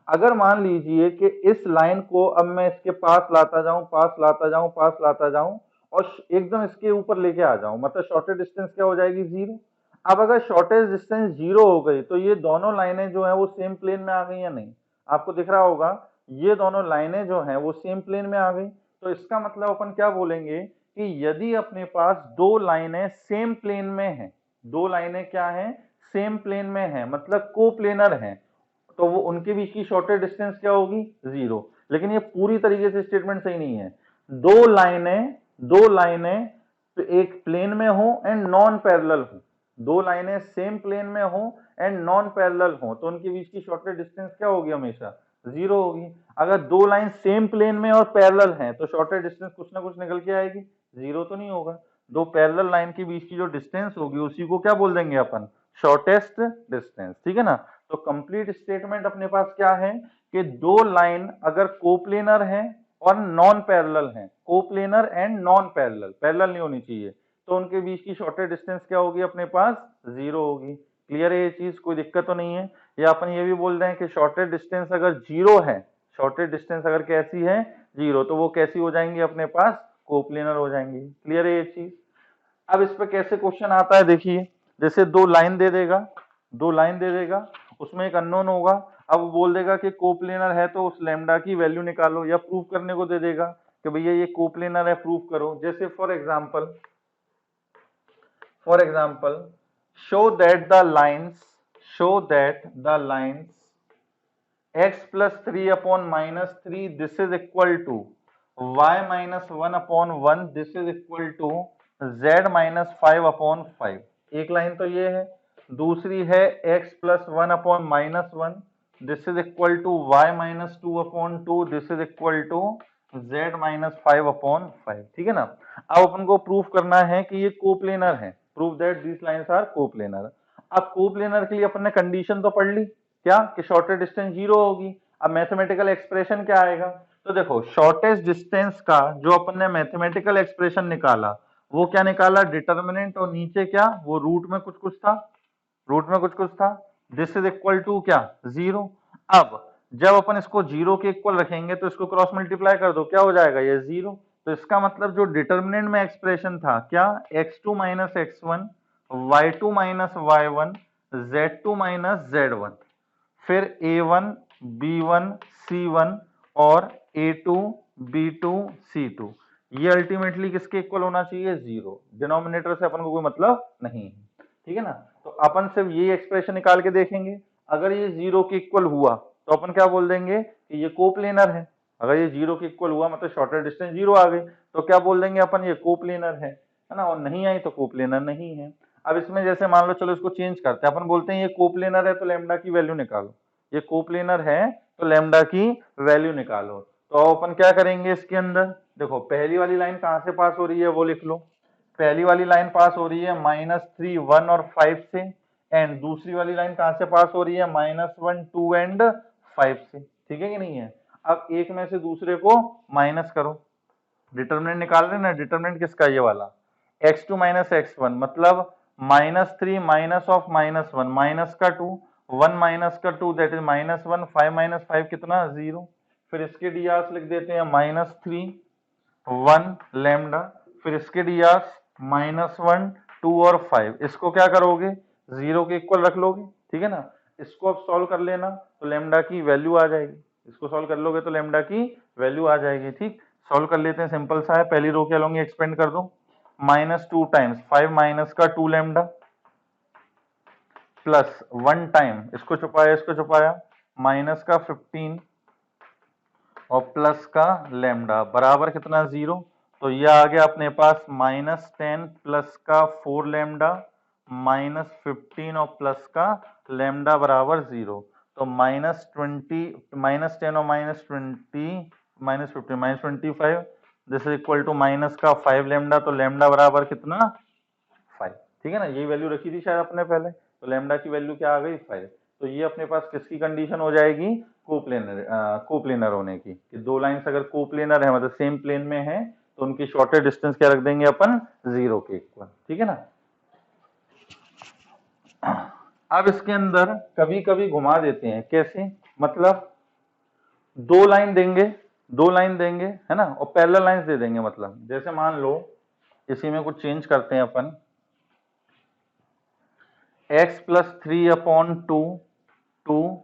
अगर मान लीजिए कि इस लाइन को अब मैं इसके पास लाता जाऊं, पास लाता जाऊं, पास लाता जाऊं और एकदम इसके ऊपर लेके आ जाऊं, मतलब शॉर्टेस्ट डिस्टेंस क्या हो जाएगी, 0। अब अगर शॉर्टेस्ट डिस्टेंस 0 हो गई तो ये दोनों लाइनें जो है वो सेम प्लेन में आ गई या नहीं, आपको दिख रहा होगा ये दोनों लाइनें जो हैं वो सेम प्लेन में आ गई। तो इसका मतलब अपन क्या बोलेंगे कि यदि अपने पास दो लाइनें सेम प्लेन में हैं, दो लाइनें क्या हैं, सेम प्लेन में हैं, मतलब कोप्लेनर हैं, तो वो उनके बीच की शॉर्टेस्ट डिस्टेंस क्या होगी, 0। लेकिन ये पूरी तरीके से स्टेटमेंट सही नहीं है। दो लाइनें तो एक प्लेन में हो एंड नॉन पैरेलल हो, दो लाइनें सेम प्लेन में हो एंड नॉन पैरेलल हो, तो उनके बीच की शॉर्टेस्ट डिस्टेंस क्या होगी, हमेशा 0 होगी। अगर दो लाइन सेम प्लेन में और पैरेलल हैं तो शॉर्टेस्ट डिस्टेंस कुछ ना कुछ निकल के आएगी, 0 तो नहीं होगा। दो पैरेलल लाइन के बीच की जो डिस्टेंस होगी उसी को क्या बोल देंगे अपन, शॉर्टेस्ट डिस्टेंस, ठीक है ना। तो कंप्लीट स्टेटमेंट अपने पास क्या है कि दो लाइन अगर कोप्लेनर है और नॉन पैरेलल हैं, coplanar and non parallel, parallel नहीं होनी चाहिए, तो उनके बीच की शॉर्टेस्ट डिस्टेंस क्या होगी अपने पास, 0 होगी। क्लियर है ये चीज, कोई दिक्कत तो नहीं है। या अपन ये भी बोल रहे हैं कि शॉर्टेस्ट डिस्टेंस अगर 0 है, शॉर्टेस्ट डिस्टेंस अगर कैसी है, 0, तो वो कैसी हो जाएंगी अपने पास, कोप्लेनर हो जाएंगी। क्लियर है ये चीज। अब इस पे कैसे क्वेश्चन आता है, देखिए जैसे दो लाइन दे देगा, दो लाइन दे देगा, उसमें एक अननोन होगा, अब वो बोल देगा कि कोप्लेनर है तो उस लैम्डा की वैल्यू निकालो, या प्रूव करने को दे देगा कि भैया ये कोप्लेनर है, प्रूव करो। जैसे for example show that the lines x plus 3 upon minus 3 this is equal to y minus 1 upon 1 this is equal to z minus 5 upon 5। एक लाइन तो ये है, दूसरी है x plus 1 upon minus 1 this is equal to y minus 2 upon 2 this is equal to z minus 5 upon 5, ठीक है ना। अब अपन को प्रूफ करना है कि ये कोप्लेनर है, prove that this lines are coplanar. अब कोप्लेनर के लिए अपन ने कंडीशन तो पढ़ ली, क्या कि शॉर्टेस्ट डिस्टेंस 0 होगी। अब मैथमेटिकल एक्सप्रेशन क्या आएगा, तो देखो शॉर्टेस्ट डिस्टेंस का जो अपन ने मैथमेटिकल एक्सप्रेशन निकाला वो क्या निकाला, डिटर्मिनेंट और नीचे क्या, वो रूट में कुछ कुछ था, रूट में कुछ कुछ था, दिस इज इक्वल टू क्या, 0। अब जब अपन इसको 0 के इक्वल रखेंगे तो इसको क्रॉस मल्टीप्लाई कर दो, क्या हो जाएगा ये 0। तो इसका मतलब जो डिटर्मिनेंट में एक्सप्रेशन था क्या, x2 minus x1 y2 minus y1 z2 minus z1, फिर a1 b1 c1 और a2 b2 c2, ये अल्टीमेटली किसके इक्वल होना चाहिए, 0। डिनोमिनेटर से अपन को कोई मतलब नहीं है, ठीक है ना। तो अपन सिर्फ ये एक्सप्रेशन निकाल के देखेंगे, अगर ये 0 के इक्वल हुआ तो अपन क्या बोल देंगे कि ये कोप्लेनर है। अगर ये 0 के इक्वल हुआ मतलब शॉर्टेस्ट डिस्टेंस 0 आ गई, तो क्या बोल देंगे अपन, ये कोप्लेनर है ना, और नहीं आई तो कोप्लेनर नहीं है। अब इसमें जैसे मान लो, चलो इसको चेंज करते हैं, अपन बोलते हैं ये कोप्लेनर है तो लैम्डा की वैल्यू निकालो, ये कोप्लेनर है तो लैम्डा की वैल्यू निकालो। तो अपन क्या करेंगे इसके अंदर, देखो पहली वाली लाइन कहां से पास हो रही है वो लिख लो, पहली वाली लाइन पास हो रही है -3 1 और 5 से, एंड दूसरी वाली लाइन कहां से पास हो रही है, -1 2 एंड 5 से, ठीक है कि नहीं है। अब एक में से दूसरे को माइनस करो, डिटरमिनेंट निकाल रहे ना, डिटरमिनेंट किसका, ये वाला x2 माइनस x1, मतलब -3 माइनस ऑफ -1 माइनस का 2 1 माइनस का 2 दैट इज -1 5 माइनस 5 कितना, 0। फिर इसके डीआर्स लिख देते हैं -3 1 लैम्डा, फिर इसके डीआर्स -1 2 और 5, इसको क्या करोगे 0 के इक्वल रख लोगे, ठीक है ना। इसको अब सॉल्व कर लेना तो लैम्डा की वैल्यू आ जाएगी, इसको सॉल्व कर लोगे तो लैम्डा की वैल्यू आ जाएगी, ठीक। सॉल्व कर लेते हैं, सिंपल सा है, पहली रो क्या लूंगी, एक्सपेंड कर दो, -2 टाइम्स 5 माइनस का 2 लैम्डा प्लस 1 टाइम इसको छुपाया माइनस का 15 और प्लस का लैम्डा बराबर कितना 0। तो ये आ गया अपने पास -10 प्लस का 4 लैम्डा -15 और प्लस का लैम्डा बराबर 0। तो -20 -10 और -20 -15 -25 this is equal to minus का 5 लैम्डा। तो लैम्डा बराबर कितना 5। ठीक है ना, ये वैल्यू रखी थी शायद अपने पहले। तो लैम्डा की वैल्यू क्या आ गई 5। तो ये अपने पास किसकी कंडीशन हो जाएगी कोप्लेनर होने की, कि दो लाइंस अगर कोप्लेनर है मतलब सेम प्लेन में है तो उनकी शॉर्टेस्ट डिस्टेंस क्या रख देंगे अपन 0 के इक्वल। ठीक है ना। अब इसके अंदर कभी कभी घुमा देते हैं, कैसे मतलब दो लाइन देंगे है ना, और पैरेलल लाइंस दे देंगे। मतलब जैसे मान लो इसी में कुछ चेंज करते हैं अपन, x प्लस 3 अपॉन 2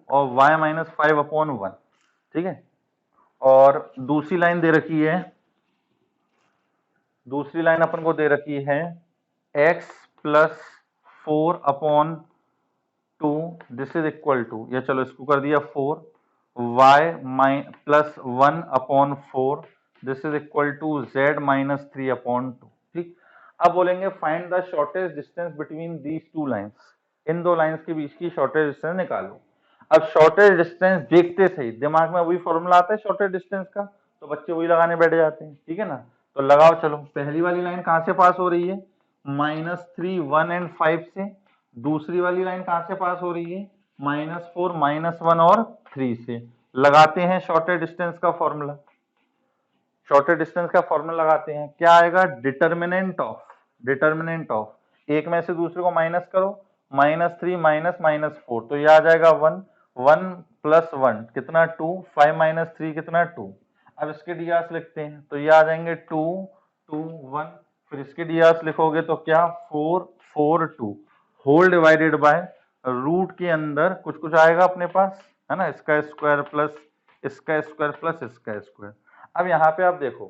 और y माइनस 5 अपॉन 1। ठीक है, और दूसरी लाइन दे रखी है, दूसरी लाइन अपन को दे रखी है x plus 4 upon 2 this is equal to, या चलो इसको कर दिया 4 y plus 1 upon 4 this is equal to z minus 3 upon 2। ठीक, अब बोलेंगे find the shortest distance between these two lines. इन दो लाइंस के बीच की शॉर्टेस्ट डिस्टेंस निकालो। अब शॉर्टेस्ट डिस्टेंस देखते सही दिमाग में वही फॉर्मूला आता है शॉर्टेस्ट डिस्टेंस का, तो बच्चे वही लगाने बैठ जाते हैं। ठीक है ना, तो लगाओ। चलो पहली वाली लाइन कहां से पास हो रही है -3 1 एंड 5 से। दूसरी वाली लाइन कहां से पास हो रही है -4 -1 और 3 से। लगाते हैं शॉर्टेस्ट डिस्टेंस का फॉर्मूला। शॉर्टेस्ट डिस्टेंस का फॉर्मूला लगाते हैं, क्या आएगा डिटर्मिनेंट ऑफ एक में से दूसरे को माइनस करो, -3 -4 तो ये आ जाएगा 1 1 प्लस 1 कितना 2 5 माइनस 3 कितना 2। अब इसके डीआर्स लिखते हैं तो ये आ जाएंगे 2 2 1, फिर इसके डीआर्स लिखोगे तो क्या 4 4 2 होल डिवाइडेड बाय रूट के अंदर कुछ कुछ आएगा अपने पास है ना, इसका स्क्वायर प्लस इसका स्क्वायर प्लस इसका स्क्वायर। अब यहाँ पे आप देखो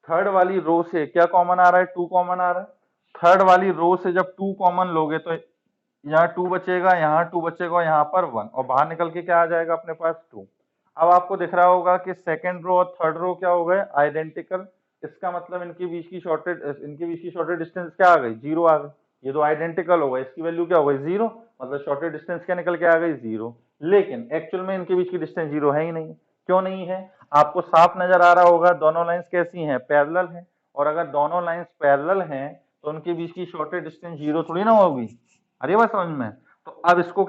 थर्ड वाली रो से क्या कॉमन आ रहा है 2 कॉमन आ रहा है। थर्ड वाली रो से जब 2 कॉमन लोगे तो यहाँ 2 बचेगा, यहाँ 2 बचेगा, यहाँ पर 1 और बाहर निकल के क्या आ जाएगा अपने पास 2। अब आपको दिख रहा होगा कि सेकंड रो और थर्ड रो क्या हो गए आइडेंटिकल। इसका मतलब इनके बीच की शॉर्टेस्ट डिस्टेंस क्या आ गई 0 आ गई। ये तो आइडेंटिकल होगा, इसकी वैल्यू क्या हो गई 0, मतलब शॉर्टेस्ट डिस्टेंस क्या निकल के आ गई 0। लेकिन एक्चुअल में इनके बीच की डिस्टेंस 0 है ही नहीं। क्यों नहीं है, आपको साफ नजर आ रहा होगा दोनों लाइंस कैसी हैं पैरेलल हैं, और अगर दोनों लाइंस पैरेलल हैं तो उनके बीच की शॉर्टेस्ट डिस्टेंस 0 थोड़ी ना होगी। अरे बात समझ में। तो अब इसको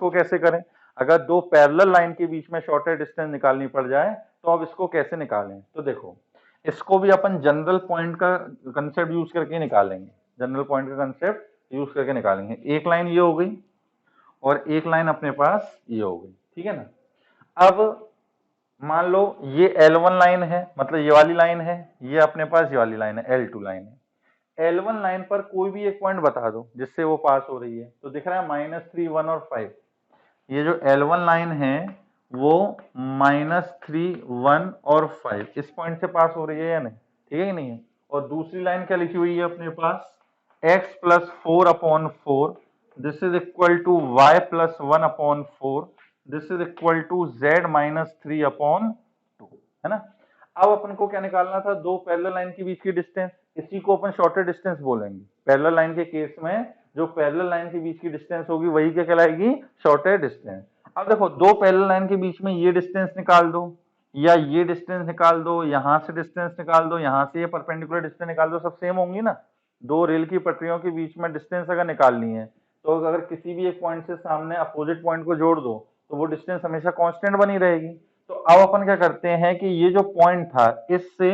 कैसे करें, अगर दो पैरेलल लाइन के बीच में शॉर्टेस्ट डिस्टेंस निकालनी पड़ जाए तो अब इसको कैसे निकालें। तो देखो इसको भी अपन जनरल पॉइंट का कंसेप्ट यूज करके निकालेंगे, एक लाइन ये हो गई और एक लाइन अपने पास ये हो गई। ठीक है ना, अब मान लो ये L1 लाइन है, मतलब ये वाली लाइन है, ये अपने पास ये वाली लाइन है L2 लाइन है। L1 लाइन पर कोई भी एक पॉइंट बता दो जिससे वो पास हो रही है। तो दिख रहा है -3 1 और 5। ये जो L1 लाइन है वो -3 1 और 5 इस पॉइंट से पास हो रही है या नहीं, ठीक है कि नहीं है। और दूसरी लाइन क्या लिखी हुई है अपने पास x plus 4 upon 4 this is equal to y plus 1 upon 4 this is equal to z minus 3 upon 2 है ना। अब अपन को क्या निकालना था, दो पैरेलल लाइन के बीच की डिस्टेंस, इसी को अपन शॉर्टेस्ट डिस्टेंस बोलेंगे। पैरेलल लाइन के केस में जो पैरेलल लाइन के बीच की डिस्टेंस होगी वही क्या कहलाएगी शॉर्टेस्ट डिस्टेंस। अब देखो दो पैरेलल लाइन के बीच में ये डिस्टेंस निकाल दो या ये डिस्टेंस निकाल दो, यहां से डिस्टेंस निकाल दो, यहां से ये परपेंडिकुलर डिस्टेंस निकाल दो, सब सेम होंगी ना। दो रेल की पटरियों के बीच में डिस्टेंस अगर निकालनी है तो अगर किसी भी एक पॉइंट से सामने अपोजिट पॉइंट को जोड़ दो तो वो डिस्टेंस हमेशा कांस्टेंट बनी रहेगी। तो अब अपन क्या करते हैं कि ये जो पॉइंट था इससे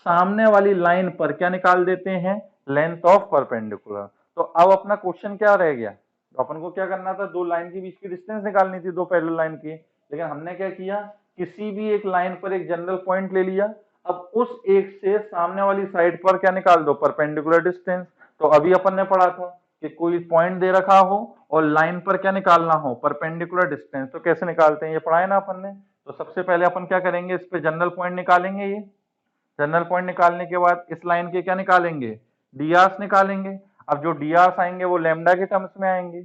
सामने वाली लाइन पर क्या निकाल देते हैं लेंथ ऑफ परपेंडिकुलर। तो अब अपना क्वेश्चन क्या रह गया, तो अपन को क्या करना था, दो लाइन के बीच की डिस्टेंस निकालनी थी, दो पैरेलल लाइन की। लेकिन हमने क्या किया, किसी भी एक लाइन पर एक जनरल पॉइंट ले लिया, अब उस एक से सामने वाली साइड पर क्या निकाल दो परपेंडिकुलर डिस्टेंस। तो अभी अपन ने पढ़ा था कि कोई पॉइंट दे रखा हो और लाइन पर क्या निकालना हो परपेंडिकुलर डिस्टेंस, तो कैसे निकालते हैं ये पढ़ा है ना अपन ने। तो सबसे पहले अपन क्या करेंगे, इस पे जनरल पॉइंट निकालेंगे। ये जनरल पॉइंट निकालने के बाद इस लाइन के क्या निकालेंगे डीआर्स निकालेंगे। अब जो डीआर्स आएंगे वो लैम्डा के टर्म्स में आएंगे।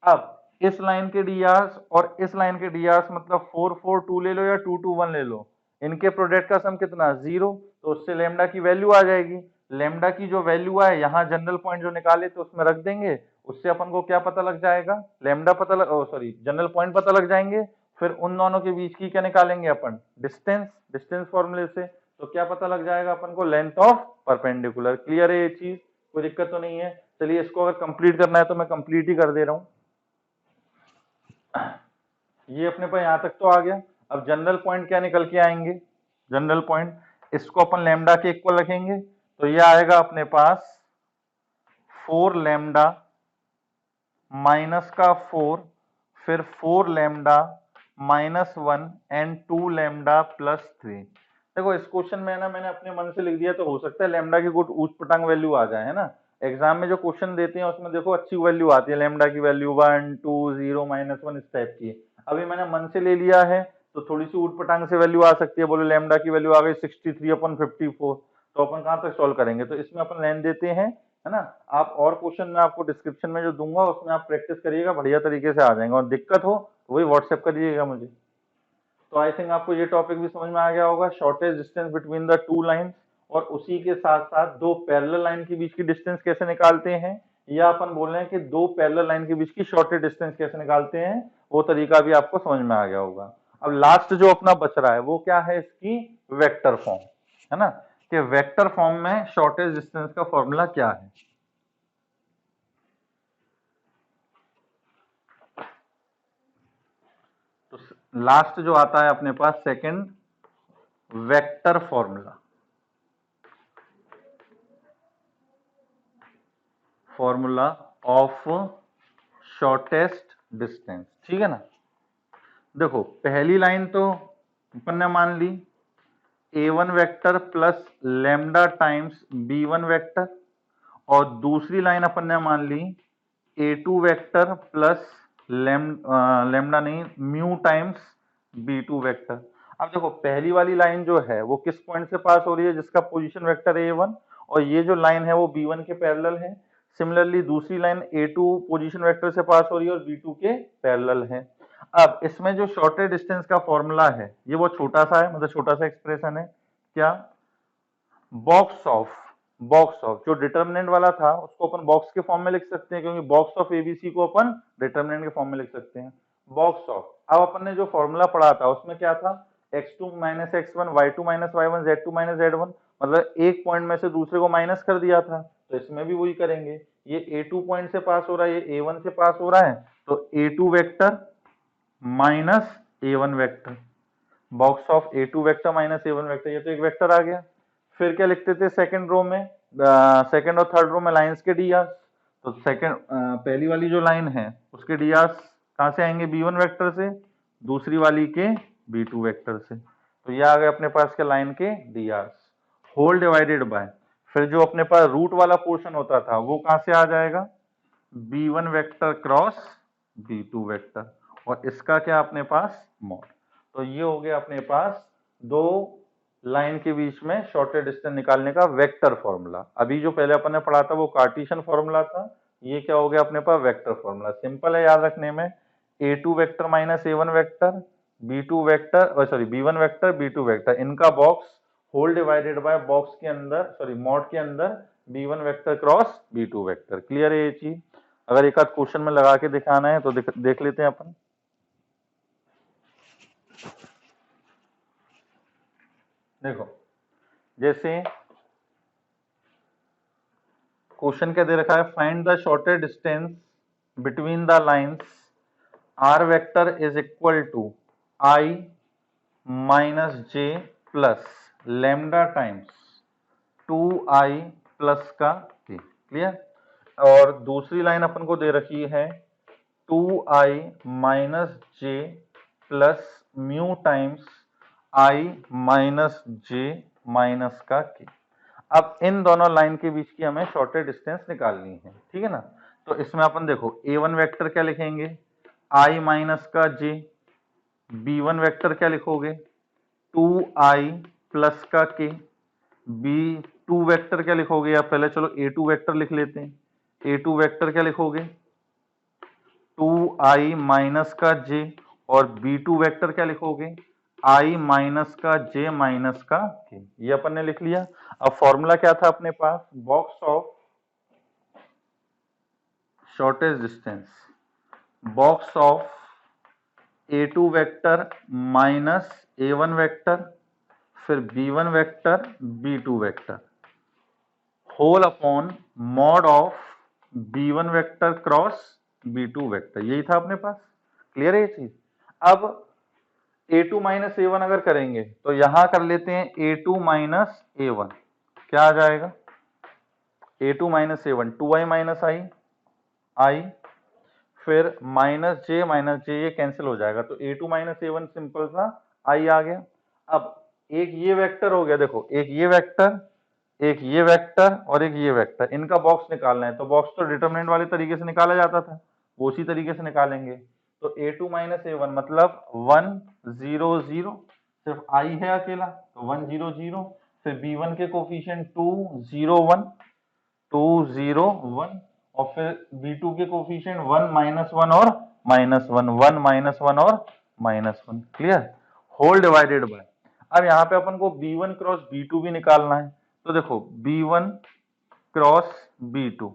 अब इस लाइन के डीआर्स और इस लाइन के डीआर्स मतलब 4 4 2 ले लो या 2 2 1 ले लो, इनके प्रोडक्ट का सम कितना 0, तो उससे लेमडा की वैल्यू आ जाएगी। लेमडा की जो वैल्यू आए यहाँ जनरल पॉइंट जो निकाले तो उसमें रख देंगे, उससे अपन को क्या पता लग जाएगा, लेमडा पता लग सॉरी जनरल पॉइंट पता लग जाएंगे। फिर उन दोनों के बीच की क्या निकालेंगे अपन, डिस्टेंस, डिस्टेंस फॉर्मूले से। तो क्या पता लग जाएगा अपन को, लेंथ ऑफ परपेंडिकुलर। क्लियर है ये चीज, कोई दिक्कत तो नहीं है। चलिए इसको अगर कंप्लीट करना है तो मैं कंप्लीट ही कर दे रहा हूं। ये अपने पास यहां तक तो आ गया। अब जनरल पॉइंट क्या निकल के आएंगे, जनरल पॉइंट इसको अपन लैम्डा के इक्वल रखेंगे, तो ये आएगा अपने पास 4 लैम्डा माइनस का 4, फिर 4 lambda minus 1 and 2 lambda plus 3। देखो इस क्वेश्चन में ना मैंने अपने मन से लिख दिया, तो हो सकता है लैम्डा की कुछ ऊट पटांग वैल्यू आ जाए, है ना। एग्जाम में जो क्वेश्चन देते हैं उसमें देखो अच्छी वैल्यू आती है, लैम्डा की वैल्यू 1 2 0 -1 इस टाइप की। अभी मैंने मन से ले लिया है तो थोड़ी सी ऊट पटांग से वैल्यू आ सकती है, बोलो लैम्डा की वैल्यू आ गई 63/54, तो अपन कहाँ तक सॉल्व करेंगे, तो इसमें अपन लेन देते हैं, है ना। आप और क्वेश्चन में आपको डिस्क्रिप्शन में जो दूंगा उसमें आप प्रैक्टिस करिएगा, बढ़िया तरीके से आ जाएंगे, और दिक्कत हो तो वही व्हाट्सएप करिएगा मुझे। तो आई थिंक आपको ये टॉपिक भी समझ में आ गया होगा, shortage distance between the two lines, और उसी के साथ साथ दो पैरेलल लाइन के बीच की डिस्टेंस कैसे निकालते हैं, या अपन बोल रहे हैं कि दो पैरेलल लाइन के बीच की शॉर्टेज डिस्टेंस कैसे निकालते हैं, वो तरीका भी आपको समझ में आ गया होगा। अब लास्ट जो अपना बच रहा है वो क्या है, इसकी वेक्टर फॉर्म, है ना, कि वेक्टर फॉर्म में शॉर्टेज डिस्टेंस का फॉर्मूला क्या है। तो लास्ट जो आता है अपने पास second, vector formula, formula of shortest distance, ठीक है ना। देखो पहली लाइन तो अपन ने मान ली a1 vector plus lambda times b1 vector, और दूसरी लाइन अपन ने मान ली a2 वेक्टर प्लस लेमडा नहीं म्यू टाइम्स b2 वेक्टर। अब देखो पहली वाली लाइन जो है वो किस पॉइंट से पास हो रही है, जिसका पोजीशन वेक्टर a1, और ये जो लाइन है वो b1 के पैरेलल है। सिमिलरली दूसरी लाइन a2 पोजीशन वेक्टर से पास हो रही है और b2 के पैरेलल है। अब इसमें जो शॉर्टेज डिस्टेंस का फॉर्मूला है ये बहुत छोटा सा है, मतलब छोटा सा एक्सप्रेशन है, क्या, बॉक्स ऑफ जो डिटर्मिनेंट वाला था उसको अपन बॉक्स के फॉर्म में लिख सकते हैं, क्योंकि बॉक्स ऑफ एबीसी को अपन डिटर्मिनेंट के फॉर्म में लिख सकते हैं, बॉक्स ऑफ। अब अपन ने जो फॉर्मूला पढ़ा था उसमें क्या था, x2 - x1 y2 - y1 z2 - z1, मतलब एक पॉइंट में से दूसरे को माइनस कर दिया था, तो इसमें भी वही करेंगे। ये a2 पॉइंट से पास हो रहा है, ये a1 से पास हो रहा है, तो a2 vector minus a1 vector, box of a2 vector minus a1 vector, ये तो एक वेक्टर आ गया। फिर क्या लिखते थे सेकंड रो में, सेकंड और थर्ड रो में लाइंस के डीआर, तो सेकंड पहली वाली जो लाइन है उसके डीआर कहां से आएंगे, b1 वेक्टर से, दूसरी वाली के b2 वेक्टर से, तो ये आ गए अपने पास के लाइन के डीआर, होल डिवाइडेड बाय, फिर जो अपने पास रूट वाला पोर्शन होता था वो कहां से आ जाएगा, b1 vector cross b2 vector, और इसका क्या अपने पास मॉड। तो ये हो गया अपने पास दो लाइन के बीच में शॉर्टेज डिस्टेंस निकालने का वेक्टर फॉर्मूला। अभी जो पहले अपन ने पढ़ा था वो कार्टेशियन फॉर्मूला था, ये क्या हो गया अपने पास वेक्टर फॉर्मूला। सिंपल है याद रखने में, a2 vector minus a1 vector, b2 vector sorry b1 vector b2 vector, इनका box whole divided by box के अंदर सॉरी मॉड के अंदर b1 vector cross b2 vector. Clear है ये चीज, अगर एक आध क्वेश्चन में लगा के दिखाना है तो देख लेते हैं अपन। देखो जैसे क्वेश्चन क्या दे रखा है, find the shortest distance between the lines r vector is equal to i minus j plus lambda times 2i plus का k। क्लियर, और दूसरी लाइन अपन को दे रखी है 2i minus j plus mu times i minus j minus का k। अब इन दोनों लाइन के बीच की हमें शॉर्टेज डिस्टेंस निकालनी है, ठीक है ना। तो इसमें अपन देखो a1 वेक्टर क्या लिखेंगे, i माइनस का j, b1 वेक्टर क्या लिखोगे 2i प्लस का k, b2 वेक्टर क्या लिखोगे, या पहले चलो a2 वेक्टर लिख लेते हैं, a2 वेक्टर क्या लिखोगे 2i माइनस का j, और b2 वेक्टर क्या लिखोगे, i माइनस का j माइनस का k। ये अपन ने लिख लिया। अब फॉर्मूला क्या था अपने पास, box of shortest distance, box of a2 vector minus a1 vector, फिर b1 vector b2 vector, whole upon mod of b1 vector cross b2 vector. यही था अपने पास। क्लियर है ये चीज। अब a2 माइनस a1 अगर करेंगे तो यहां कर लेते हैं a2 माइनस a1, क्या आ जाएगा, a2 minus a1 2i minus i, फिर माइनस जे ये कैंसिल हो जाएगा, तो a2 माइनस a1 सिंपल सा i आ गया। अब एक ये वेक्टर हो गया, देखो एक ये वेक्टर, एक ये वेक्टर और एक ये वेक्टर, इनका बॉक्स निकालना है। तो बॉक्स तो डिटरमिनेंट वाले तरीके से निकाला जाता था, वो उसी तरीके से निकालेंगे। तो a2 माइनस a1 मतलब 1 0 0, सिर्फ i है अकेला, तो 1 0 0, फिर b1 के कोफिशिएंट 2 0 1 2 0 1, और फिर b2 के कोफिशिएंट 1 माइनस 1 और माइनस 1 1 माइनस 1 और minus 1। Clear, whole divided by. अब यहाँ पे अपन को b1 क्रॉस b2 भी निकालना है। तो देखो b1 क्रॉस b2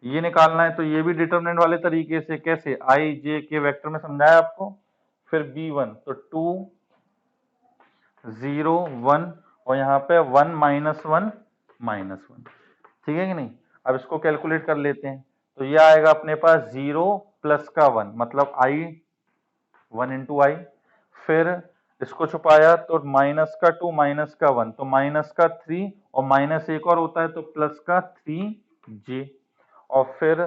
ये निकालना है, तो ये भी डिटरमिनेंट वाले तरीके से, कैसे, i j के वेक्टर में समझाया आपको। फिर b1 तो 2 0 1, और यहाँ पे 1 माइनस 1 माइनस 1, ठीक है कि नहीं। अब इसको कैलकुलेट कर लेते हैं, तो ये आएगा अपने पास 0 प्लस का 1 मतलब i 1 इंटू आई, फिर इसको छुपाया तो माइनस का 2 माइनस का 1 तो माइनस का 3, और माइनस एक और होता है तो प्लस का 3j, और फिर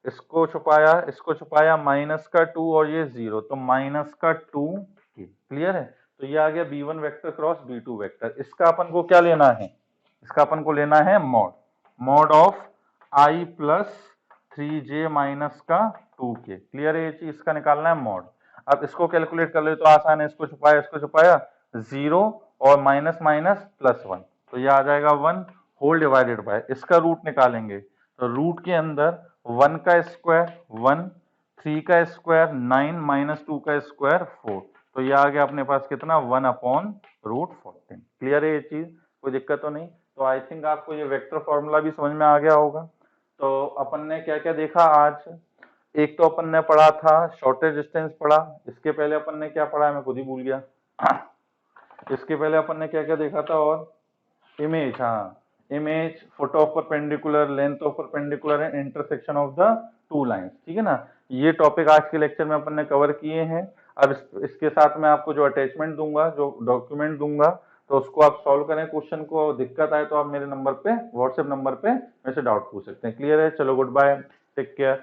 इसको छुपाया माइनस का 2 और ये 0 तो माइनस का 2k। क्लियर है। तो ये आ गया b1 vector cross b2 vector. इसका अपन को क्या लेना है, इसका अपन को लेना है mod of i plus 3j minus का 2k। क्लियर है ये चीज, इसका निकालना है मॉड। अब इसको कैलकुलेट कर ले तो आसान है, इसको छुपाया 0 और माइनस माइनस प्लस 1, तो ये आ जाएगा 1 होल डिवाइडेड बाय, इसका रूट निकालेंगे तो रूट के अंदर 1 का स्क्वायर 1, 3 का स्क्वायर 9 माइनस 2 का स्क्वायर 4, तो ये आ गया अपने पास कितना 1 अपॉन रूट 14। क्लियर है ये चीज, कोई दिक्कत तो नहीं। तो आई थिंक आपको ये वेक्टर फॉर्मूला भी समझ में आ गया होगा। तो अपन ने क्या क्या देखा आज, एक तो अपन ने पढ़ा था शॉर्टेज डिस्टेंस पढ़ा, इसके पहले अपन ने क्या पढ़ा मैं खुद ही भूल गया इसके पहले अपन ने क्या क्या देखा था, और इमेज, हाँ image, foot of perpendicular, length of perpendicular and intersection of the two lines, ठीक है ना। ये टॉपिक आज के लेक्चर में अपन ने कवर किए हैं। अब इसके साथ मैं आपको जो अटैचमेंट दूंगा, जो डॉक्यूमेंट दूंगा, तो उसको आप सॉल्व करें क्वेश्चन को। दिक्कत आए तो आप मेरे नंबर पे, व्हाट्सएप नंबर पे मेरे से डाउट पूछ सकते हैं। क्लियर है, चलो गुड बाय, टेक केयर।